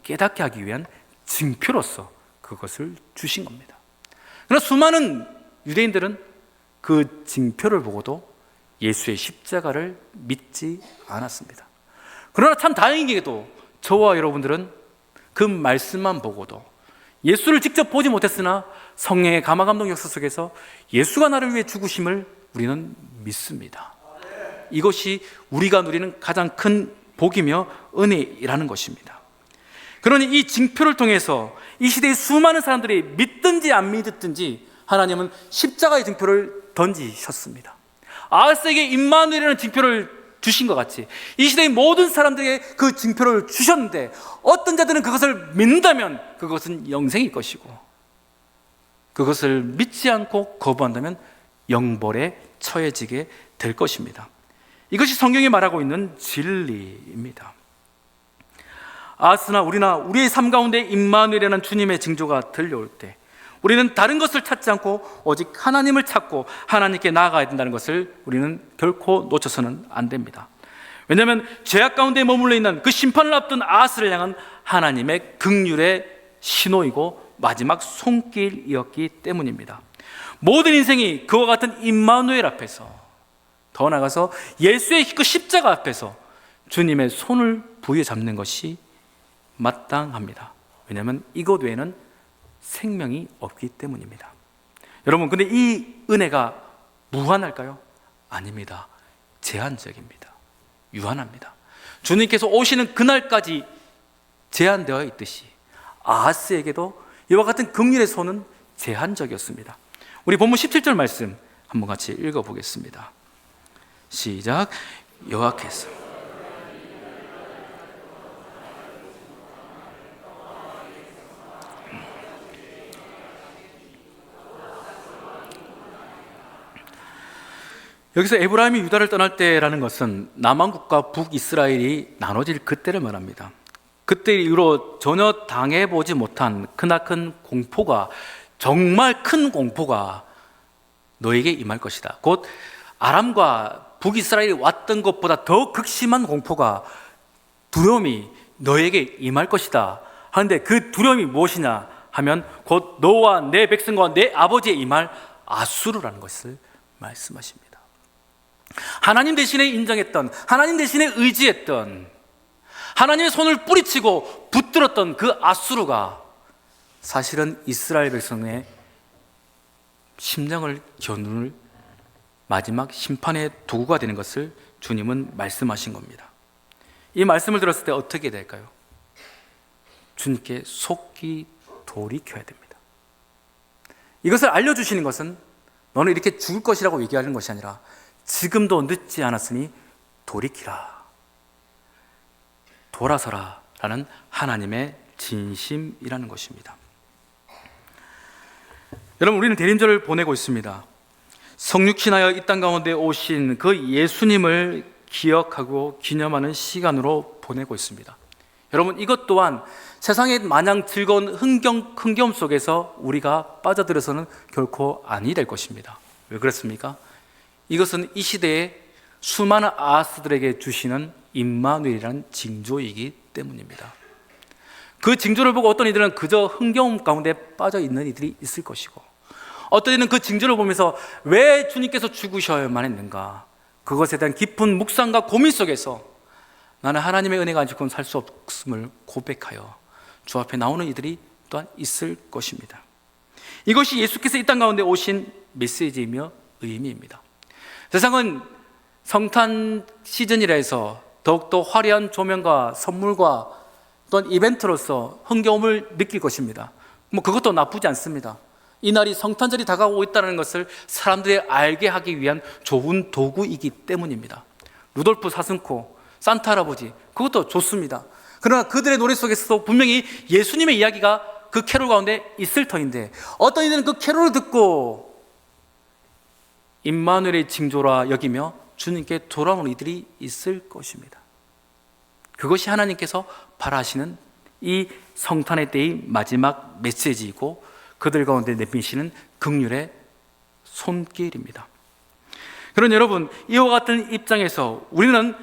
깨닫게 하기 위한 징표로서 그것을 주신 겁니다. 그러나 수많은 유대인들은 그 징표를 보고도 예수의 십자가를 믿지 않았습니다. 그러나 참 다행히도 저와 여러분들은 그 말씀만 보고도 예수를 직접 보지 못했으나 성령의 감화감동 역사 속에서 예수가 나를 위해 죽으심을 우리는 믿습니다. 이것이 우리가 누리는 가장 큰 복이며 은혜라는 것입니다. 그러니 이 징표를 통해서 이 시대의 수많은 사람들이 믿든지 안 믿든지 하나님은 십자가의 징표를 던지셨습니다. 아하스에게 임마누엘이라는 징표를 주신 것 같이 이 시대의 모든 사람들에게 그 징표를 주셨는데 어떤 자들은 그것을 믿는다면 그것은 영생일 것이고 그것을 믿지 않고 거부한다면 영벌에 처해지게 될 것입니다. 이것이 성경이 말하고 있는 진리입니다. 아하스나 우리의 삶 가운데 임마누엘이라는 주님의 징조가 들려올 때 우리는 다른 것을 찾지 않고 오직 하나님을 찾고 하나님께 나아가야 된다는 것을 우리는 결코 놓쳐서는 안 됩니다. 왜냐하면 죄악 가운데 머물러 있는 그 심판을 앞둔 아하스를 향한 하나님의 긍휼의 신호이고 마지막 손길이었기 때문입니다. 모든 인생이 그와 같은 임마누엘 앞에서 더 나아가서 예수의 그 십자가 앞에서 주님의 손을 부여잡는 것이 마땅합니다. 왜냐하면 이것 외에는 생명이 없기 때문입니다. 여러분, 근데 이 은혜가 무한할까요? 아닙니다. 제한적입니다. 유한합니다. 주님께서 오시는 그날까지 제한되어 있듯이 아하스에게도 이와 같은 긍휼의 손은 제한적이었습니다. 우리 본문 17절 말씀 한번 같이 읽어보겠습니다. 시작. 여호와께서 여기서 에브라임이 유다를 떠날 때라는 것은 남왕국과 북이스라엘이 나눠질 그때를 말합니다. 그때 이후로 전혀 당해보지 못한 크나큰 공포가, 정말 큰 공포가 너에게 임할 것이다. 곧 아람과 북이스라엘이 왔던 것보다 더 극심한 공포가, 두려움이 너에게 임할 것이다 하는데, 그 두려움이 무엇이냐 하면 곧 너와 내 백성과 내 아버지에 임할 아수르라는 것을 말씀하십니다. 하나님 대신에 인정했던, 하나님 대신에 의지했던, 하나님의 손을 뿌리치고 붙들었던 그 아수르가 사실은 이스라엘 백성의 심령을 겨누는 마지막 심판의 도구가 되는 것을 주님은 말씀하신 겁니다. 이 말씀을 들었을 때 어떻게 될까요? 주님께 속히 돌이켜야 됩니다. 이것을 알려주시는 것은 너는 이렇게 죽을 것이라고 얘기하는 것이 아니라 지금도 늦지 않았으니 돌이키라, 돌아서라 라는 하나님의 진심이라는 것입니다. 여러분, 우리는 대림절을 보내고 있습니다. 성육신하여 이 땅 가운데 오신 그 예수님을 기억하고 기념하는 시간으로 보내고 있습니다. 여러분, 이것 또한 세상의 마냥 즐거운 흥겨움 속에서 우리가 빠져들어서는 결코 아니 될 것입니다. 왜 그렇습니까? 이것은 이 시대에 수많은 아하스들에게 주시는 임마누엘이라는 징조이기 때문입니다. 그 징조를 보고 어떤 이들은 그저 흥겨움 가운데 빠져 있는 이들이 있을 것이고, 어떤 이들은 그 징조를 보면서 왜 주님께서 죽으셔야만 했는가, 그것에 대한 깊은 묵상과 고민 속에서 나는 하나님의 은혜가 가지고는 살 수 없음을 고백하여 주 앞에 나오는 이들이 또한 있을 것입니다. 이것이 예수께서 이 땅 가운데 오신 메시지이며 의미입니다. 세상은 성탄 시즌이라 해서 더욱더 화려한 조명과 선물과 또한 이벤트로서 흥겨움을 느낄 것입니다. 그것도 나쁘지 않습니다. 이날이 성탄절이 다가오고 있다는 것을 사람들이 알게 하기 위한 좋은 도구이기 때문입니다. 루돌프 사슴코, 산타 할아버지, 그것도 좋습니다. 그러나 그들의 노래 속에서도 분명히 예수님의 이야기가 그 캐롤 가운데 있을 터인데, 어떤 이들은 그 캐롤을 듣고 임마누엘의 징조라 여기며 주님께 돌아오는 이들이 있을 것입니다. 그것이 하나님께서 바라시는 이 성탄의 때의 마지막 메시지이고 그들 가운데 내미시는 긍휼의 손길입니다. 그런 여러분, 이와 같은 입장에서 우리는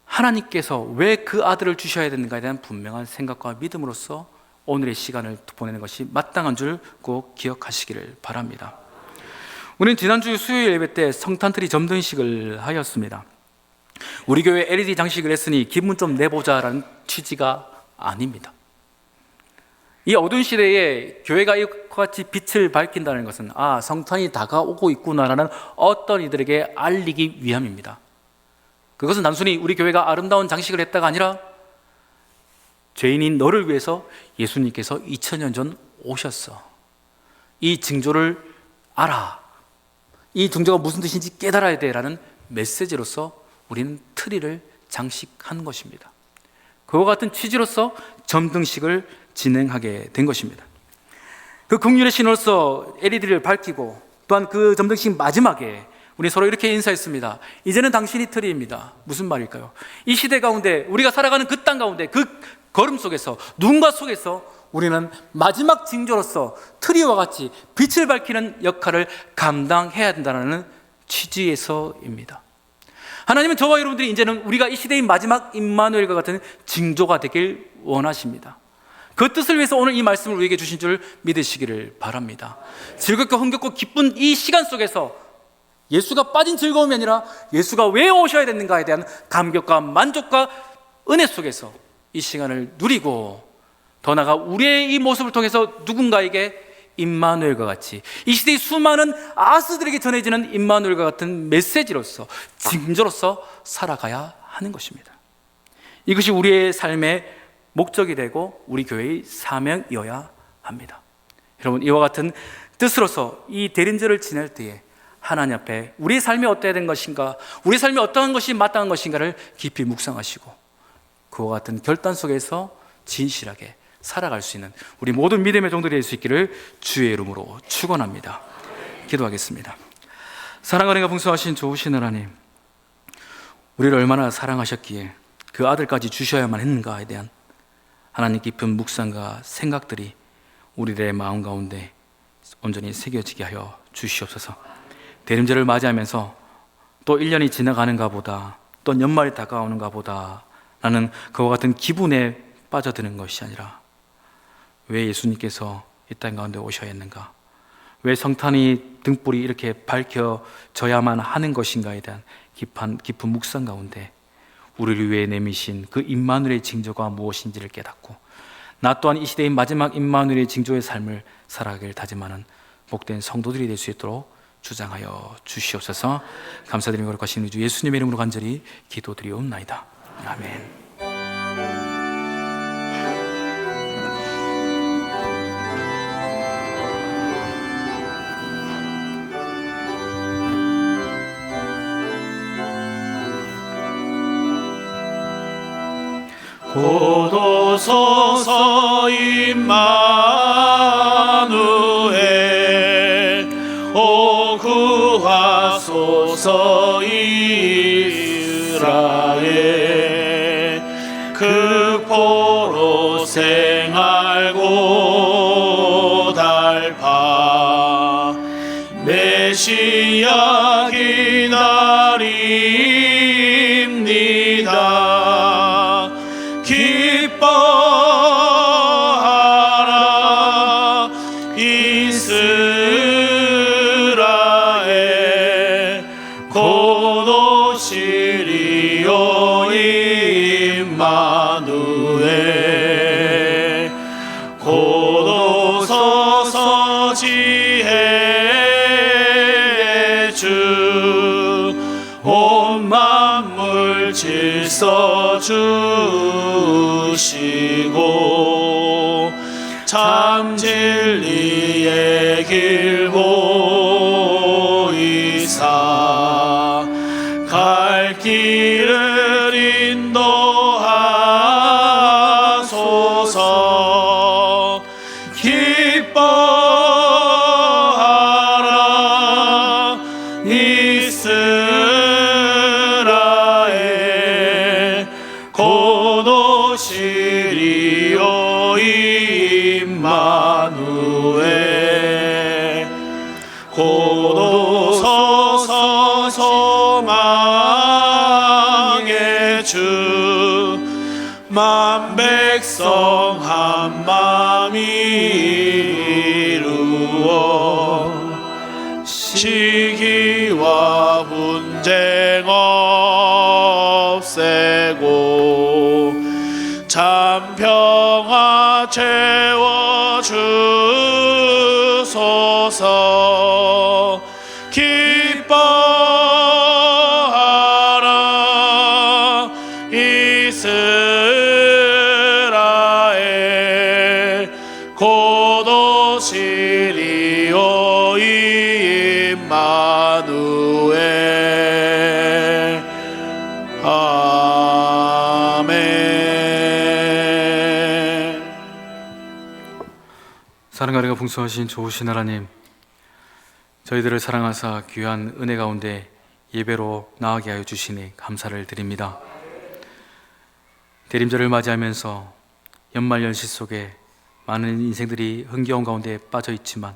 하나님께서 왜 그 아들을 주셔야 되는가에 대한 분명한 생각과 믿음으로써 오늘의 시간을 보내는 것이 마땅한 줄 꼭 기억하시기를 바랍니다. 우리는 지난주 수요일 예배 때 성탄트리 점등식을 하였습니다. 우리 교회 LED 장식을 했으니 기분 좀 내보자라는 취지가 아닙니다. 이 어두운 시대에 교회가 이와 같이 빛을 밝힌다는 것은 성탄이 다가오고 있구나라는 어떤 이들에게 알리기 위함입니다. 그것은 단순히 우리 교회가 아름다운 장식을 했다가 아니라 죄인인 너를 위해서 예수님께서 2000년 전 오셨어. 이 징조를 알아. 이 징조가 무슨 뜻인지 깨달아야 돼라는 메시지로서 우리는 트리를 장식한 것입니다. 그와 같은 취지로서 점등식을 진행하게 된 것입니다. 그 긍휼의 신호로서 LED를 밝히고 또한 그 점등식 마지막에 우리 서로 이렇게 인사했습니다. 이제는 당신이 트리입니다. 무슨 말일까요? 이 시대 가운데 우리가 살아가는 그 땅 가운데 그 걸음 속에서 누군가 속에서 우리는 마지막 징조로서 트리와 같이 빛을 밝히는 역할을 감당해야 된다는 취지에서입니다. 하나님은 저와 여러분들이 이제는 우리가 이 시대의 마지막 임마누엘과 같은 징조가 되길 원하십니다. 그 뜻을 위해서 오늘 이 말씀을 우리에게 주신 줄 믿으시기를 바랍니다. 즐겁고 흥겹고 기쁜 이 시간 속에서 예수가 빠진 즐거움이 아니라 예수가 왜 오셔야 되는가에 대한 감격과 만족과 은혜 속에서 이 시간을 누리고, 더 나아가 우리의 이 모습을 통해서 누군가에게 임마누엘과 같이 이 시대의 수많은 아스들에게 전해지는 임마누엘과 같은 메시지로서, 징조로서 살아가야 하는 것입니다. 이것이 우리의 삶의 목적이 되고 우리 교회의 사명이어야 합니다. 여러분, 이와 같은 뜻으로서 이 대림절을 지낼 때에 하나님 앞에 우리의 삶이 어떠해야 되는 것인가, 우리의 삶이 어떠한 것이 마땅한 것인가를 깊이 묵상하시고 그와 같은 결단 속에서 진실하게 살아갈 수 있는 우리 모든 믿음의 종들이 될 수 있기를 주의 이름으로 축원합니다. 기도하겠습니다. 사랑과 은혜가 풍성하신 좋으신 하나님, 우리를 얼마나 사랑하셨기에 그 아들까지 주셔야만 했는가에 대한 하나님 깊은 묵상과 생각들이 우리들의 마음 가운데 온전히 새겨지게 하여 주시옵소서. 대림절을 맞이하면서 또 1년이 지나가는가 보다, 또 연말이 다가오는가 보다 라는 그와 같은 기분에 빠져드는 것이 아니라, 왜 예수님께서 이 땅 가운데 오셔야 했는가, 왜 성탄이 등불이 이렇게 밝혀져야만 하는 것인가에 대한 깊은 묵상 가운데 우리를 위해 내미신 그 임마누엘의 징조가 무엇인지를 깨닫고, 나 또한 이 시대의 마지막 임마누엘의 징조의 삶을 살아가길 다짐하는 복된 성도들이 될 수 있도록 주장하여 주시옵소서. 감사드리며 거룩하신 우리 주 예수님의 이름으로 간절히 기도드리옵나이다. 아멘. 고도소서 임마누엘 오 구하소서 이스라엘 극포로 생알고 달파 메시아 기다립니다. 기뻐하라 이스라엘 곧 오시리요 임마누엘 곧 오소서 지혜의 주 온 만물 질서 주시고 참 진리의 길 보이사 갈 길을 인도하소서. 기뻐하라 이스라엘 곧 오시리요 임마누엘 곧 오소서 소망의 주 만 백성 한 맘 이루어 시기와 분쟁 없애고 참 평화 채워 주소서. 기뻐하라 이스라엘 곧 오시리요 임마누엘. 아멘. 사랑하리가 풍성하신 좋으신 하나님, 저희들을 사랑하사 귀한 은혜 가운데 예배로 나아가게 하여 주시니 감사를 드립니다. 대림절을 맞이하면서 연말 연시 속에 많은 인생들이 흥겨움 가운데 빠져 있지만,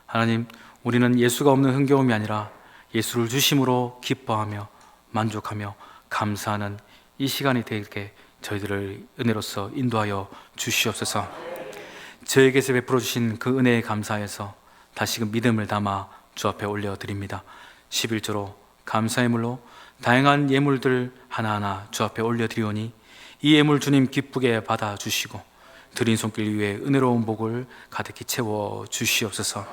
하나님, 우리는 예수가 없는 흥겨움이 아니라 예수를 주심으로 기뻐하며 만족하며 감사하는 이 시간이 되게 저희들을 은혜로서 인도하여 주시옵소서. 저에게서 베풀어 주신 그 은혜에 감사해서 다시금 믿음을 담아 주 앞에 올려드립니다. 11조로 감사의 물로 다양한 예물들 하나하나 주 앞에 올려드리오니 이 예물 주님 기쁘게 받아주시고 드린 손길 위에 은혜로운 복을 가득히 채워 주시옵소서.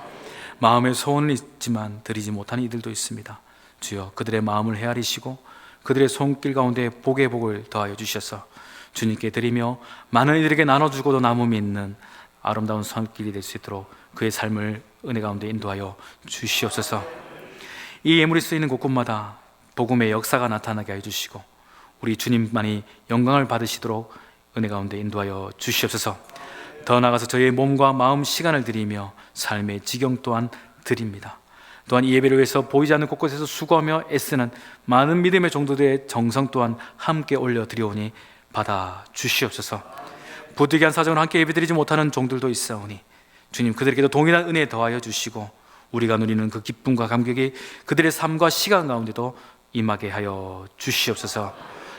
마음에 소원은 있지만 드리지 못하는 이들도 있습니다. 주여, 그들의 마음을 헤아리시고 그들의 손길 가운데 복의 복을 더하여 주셔서 주님께 드리며 많은 이들에게 나눠주고도 남음이 있는 아름다운 손길이 될 수 있도록 그의 삶을 은혜 가운데 인도하여 주시옵소서. 이 예물이 쓰이는 곳곳마다 복음의 역사가 나타나게 해주시고 우리 주님만이 영광을 받으시도록 은혜 가운데 인도하여 주시옵소서. 더 나아가서 저희의 몸과 마음 시간을 드리며 삶의 지경 또한 드립니다. 또한 이 예배를 위해서 보이지 않는 곳곳에서 수고하며 애쓰는 많은 믿음의 종도들의 정성 또한 함께 올려드리오니 받아 주시옵소서. 부득이한 사정으로 함께 예배드리지 못하는 종들도 있사오니 주님 그들에게도 동일한 은혜 더하여 주시고 우리가 누리는 그 기쁨과 감격이 그들의 삶과 시간 가운데도 임하게 하여 주시옵소서.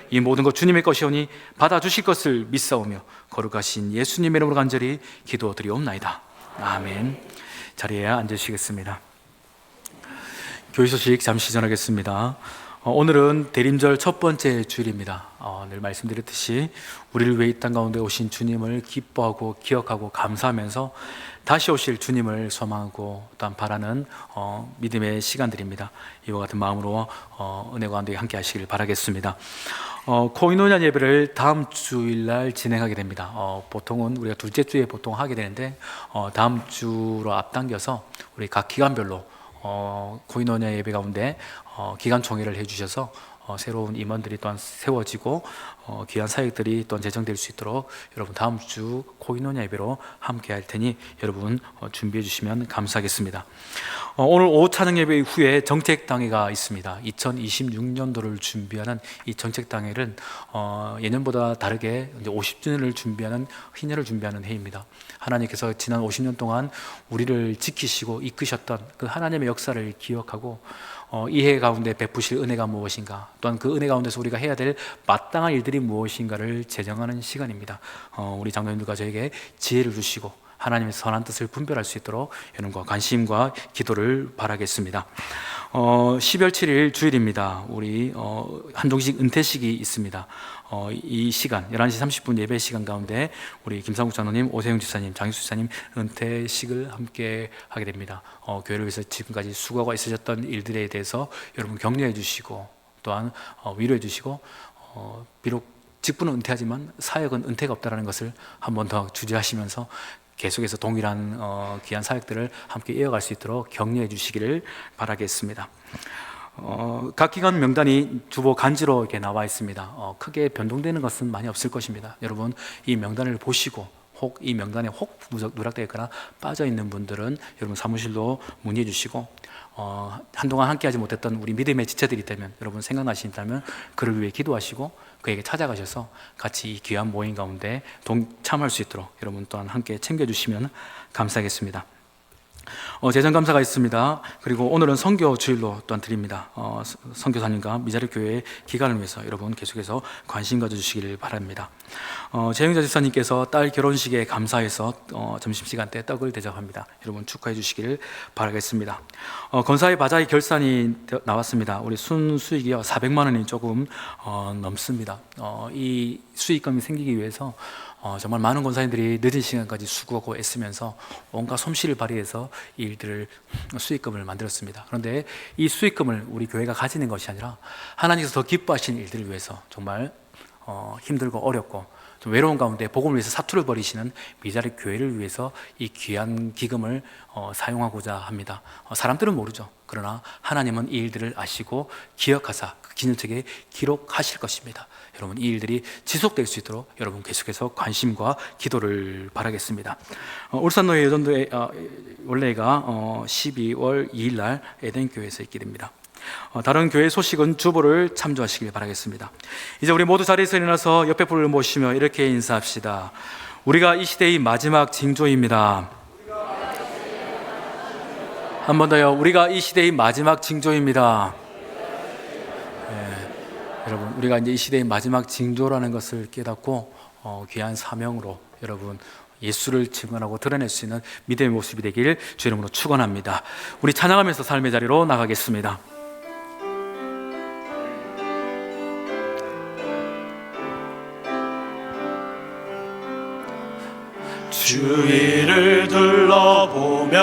이 모든 것 주님의 것이오니 받아주실 것을 믿사오며 거룩하신 예수님의 이름으로 간절히 기도드리옵나이다. 아멘. 자리에 앉으시겠습니다. 교회 소식 잠시 전하겠습니다. 오늘은 대림절 첫 번째 주일입니다. 늘 말씀드렸듯이 우리를 위해 이 땅 가운데 오신 주님을 기뻐하고 기억하고 감사하면서 다시 오실 주님을 소망하고 또한 바라는 믿음의 시간들입니다. 이와 같은 마음으로 은혜 가운데 함께 하시길 바라겠습니다. 코인노년 예배를 다음 주일날 진행하게 됩니다. 보통은 우리가 둘째 주에 보통 하게 되는데 다음 주로 앞당겨서 우리 각 기관별로 코인노년 예배 가운데 기간 총회를 해주셔서 새로운 임원들이 또한 세워지고 귀한 사역들이 또한 제정될 수 있도록 여러분 다음 주 코인노년 예배로 함께 할 테니 여러분 준비해 주시면 감사하겠습니다. 오늘 오후 찬양 예배 후에 정책당회가 있습니다. 2026년도를 준비하는 이 정책당회는 예년보다 다르게 이제 50주년을 준비하는 희년을 준비하는 해입니다. 하나님께서 지난 50년 동안 우리를 지키시고 이끄셨던 그 하나님의 역사를 기억하고 이 해 가운데 베푸실 은혜가 무엇인가, 또한 그 은혜 가운데서 우리가 해야 될 마땅한 일들이 무엇인가를 제정하는 시간입니다. 우리 장로님들과 저에게 지혜를 주시고 하나님의 선한 뜻을 분별할 수 있도록 여러분과 관심과 기도를 바라겠습니다. 12월 7일 주일입니다. 우리 한종식 은퇴식이 있습니다. 이 시간 11시 30분 예배 시간 가운데 우리 김상국 장로님, 오세영 지사님, 장익수 지사님 은퇴식을 함께 하게 됩니다. 교회를 위해서 지금까지 수고가 있으셨던 일들에 대해서 여러분 격려해 주시고 또한 위로해 주시고 비록 직분은 은퇴하지만 사역은 은퇴가 없다는 것을 한 번 더 주제하시면서 계속해서 동일한 귀한 사역들을 함께 이어갈 수 있도록 격려해 주시기를 바라겠습니다. 각 기관 명단이 주보 간지로 이렇게 나와 있습니다. 크게 변동되는 것은 많이 없을 것입니다. 여러분 이 명단을 보시고 혹 이 명단에 혹 누락되어 있거나 빠져 있는 분들은 여러분 사무실로 문의해 주시고 한동안 함께하지 못했던 우리 믿음의 지체들이 있다면 여러분 생각나신다면 그를 위해 기도하시고 그에게 찾아가셔서 같이 이 귀한 모임 가운데 동참할 수 있도록 여러분 또한 함께 챙겨주시면 감사하겠습니다. 재정감사가 있습니다. 그리고 오늘은 선교 주일로 또한 드립니다. 선교사님과 미자립 교회의 기간을 위해서 여러분 계속해서 관심 가져주시기를 바랍니다. 재영자 지사님께서 딸 결혼식에 감사해서 점심시간 때 떡을 대접합니다. 여러분 축하해 주시기를 바라겠습니다. 건사의 바자의 결산이 나왔습니다. 우리 순수익이요 400만 원이 조금 넘습니다. 이 수익금이 생기기 위해서 정말 많은 권사님들이 늦은 시간까지 수고하고 애쓰면서 온갖 솜씨를 발휘해서 이 일들을 수익금을 만들었습니다. 그런데 이 수익금을 우리 교회가 가지는 것이 아니라 하나님께서 더 기뻐하시는 일들을 위해서 정말 힘들고 어렵고 좀 외로운 가운데 복음을 위해서 사투를 벌이시는 미자립 교회를 위해서 이 귀한 기금을 사용하고자 합니다. 사람들은 모르죠. 그러나 하나님은 이 일들을 아시고 기억하사 그 기념책에 기록하실 것입니다. 여러분 이 일들이 지속될 수 있도록 여러분 계속해서 관심과 기도를 바라겠습니다. 울산노예 여전도의 원래가 12월 2일 날 에덴교회에서 있게 됩니다. 다른 교회 소식은 주보를 참조하시길 바라겠습니다. 이제 우리 모두 자리에서 일어나서 옆에 분을 모시며 이렇게 인사합시다. 우리가 이 시대의 마지막 징조입니다. 한 번 더요. 우리가 이 시대의 마지막 징조입니다. 여러분 우리가 이제 이 시대의 마지막 징조라는 것을 깨닫고 귀한 사명으로 여러분 예수를 증언하고 드러낼 수 있는 믿음의 모습이 되길 주 이름으로 축원합니다. 우리 찬양하면서 삶의 자리로 나가겠습니다. 주위를 둘러보면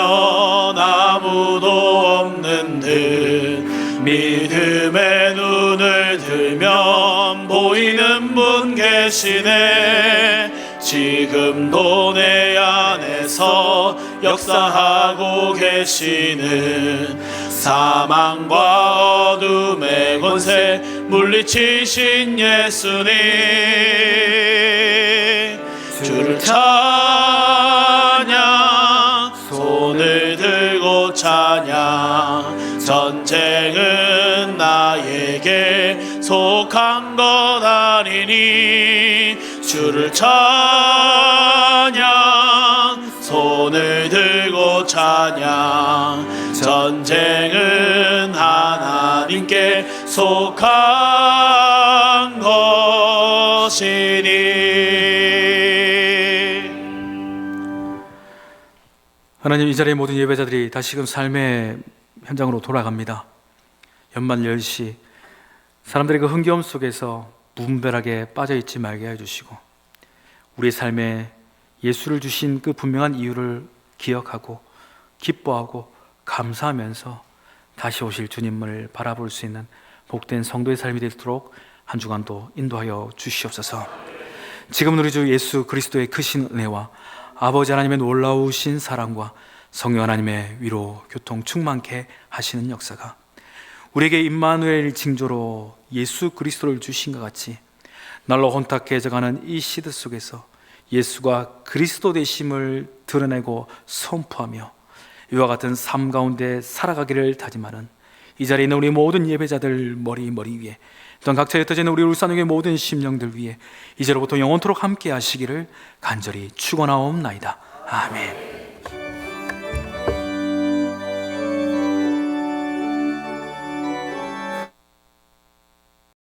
아무도 없는 듯 믿음의 눈을 들면 보이는 분 계시네. 지금도 내 안에서 역사하고 계시는 사망과 어둠의 권세 물리치신 예수님, 주를 찬양, 손을 들고 찬양. 전쟁은 나에게 속한 것 아니니 주를 찬양 손을 들고 찬양 전쟁은 하나님께 속한 것이니. 하나님, 이 자리의 모든 예배자들이 다시금 삶의 현장으로 돌아갑니다. 연말 10시 사람들의 그 흥겨움 속에서 무분별하게 빠져있지 말게 해주시고 우리의 삶에 예수를 주신 그 분명한 이유를 기억하고 기뻐하고 감사하면서 다시 오실 주님을 바라볼 수 있는 복된 성도의 삶이 되도록 한 주간도 인도하여 주시옵소서. 지금은 우리 주 예수 그리스도의 크신 은혜와 아버지 하나님의 놀라우신 사랑과 성령 하나님의 위로 교통 충만케 하시는 역사가 우리에게 임마누엘 징조로 예수 그리스도를 주신 것 같이 날로 혼탁해져가는 이 시대 속에서 예수가 그리스도 되심을 드러내고 선포하며 이와 같은 삶 가운데 살아가기를 다짐하는 이 자리에 있는 우리 모든 예배자들 머리 위에 또한 각자 흩어지는 우리 울산역의 모든 심령들 위에 이제로부터 영원토록 함께 하시기를 간절히 축원하옵나이다. 아멘.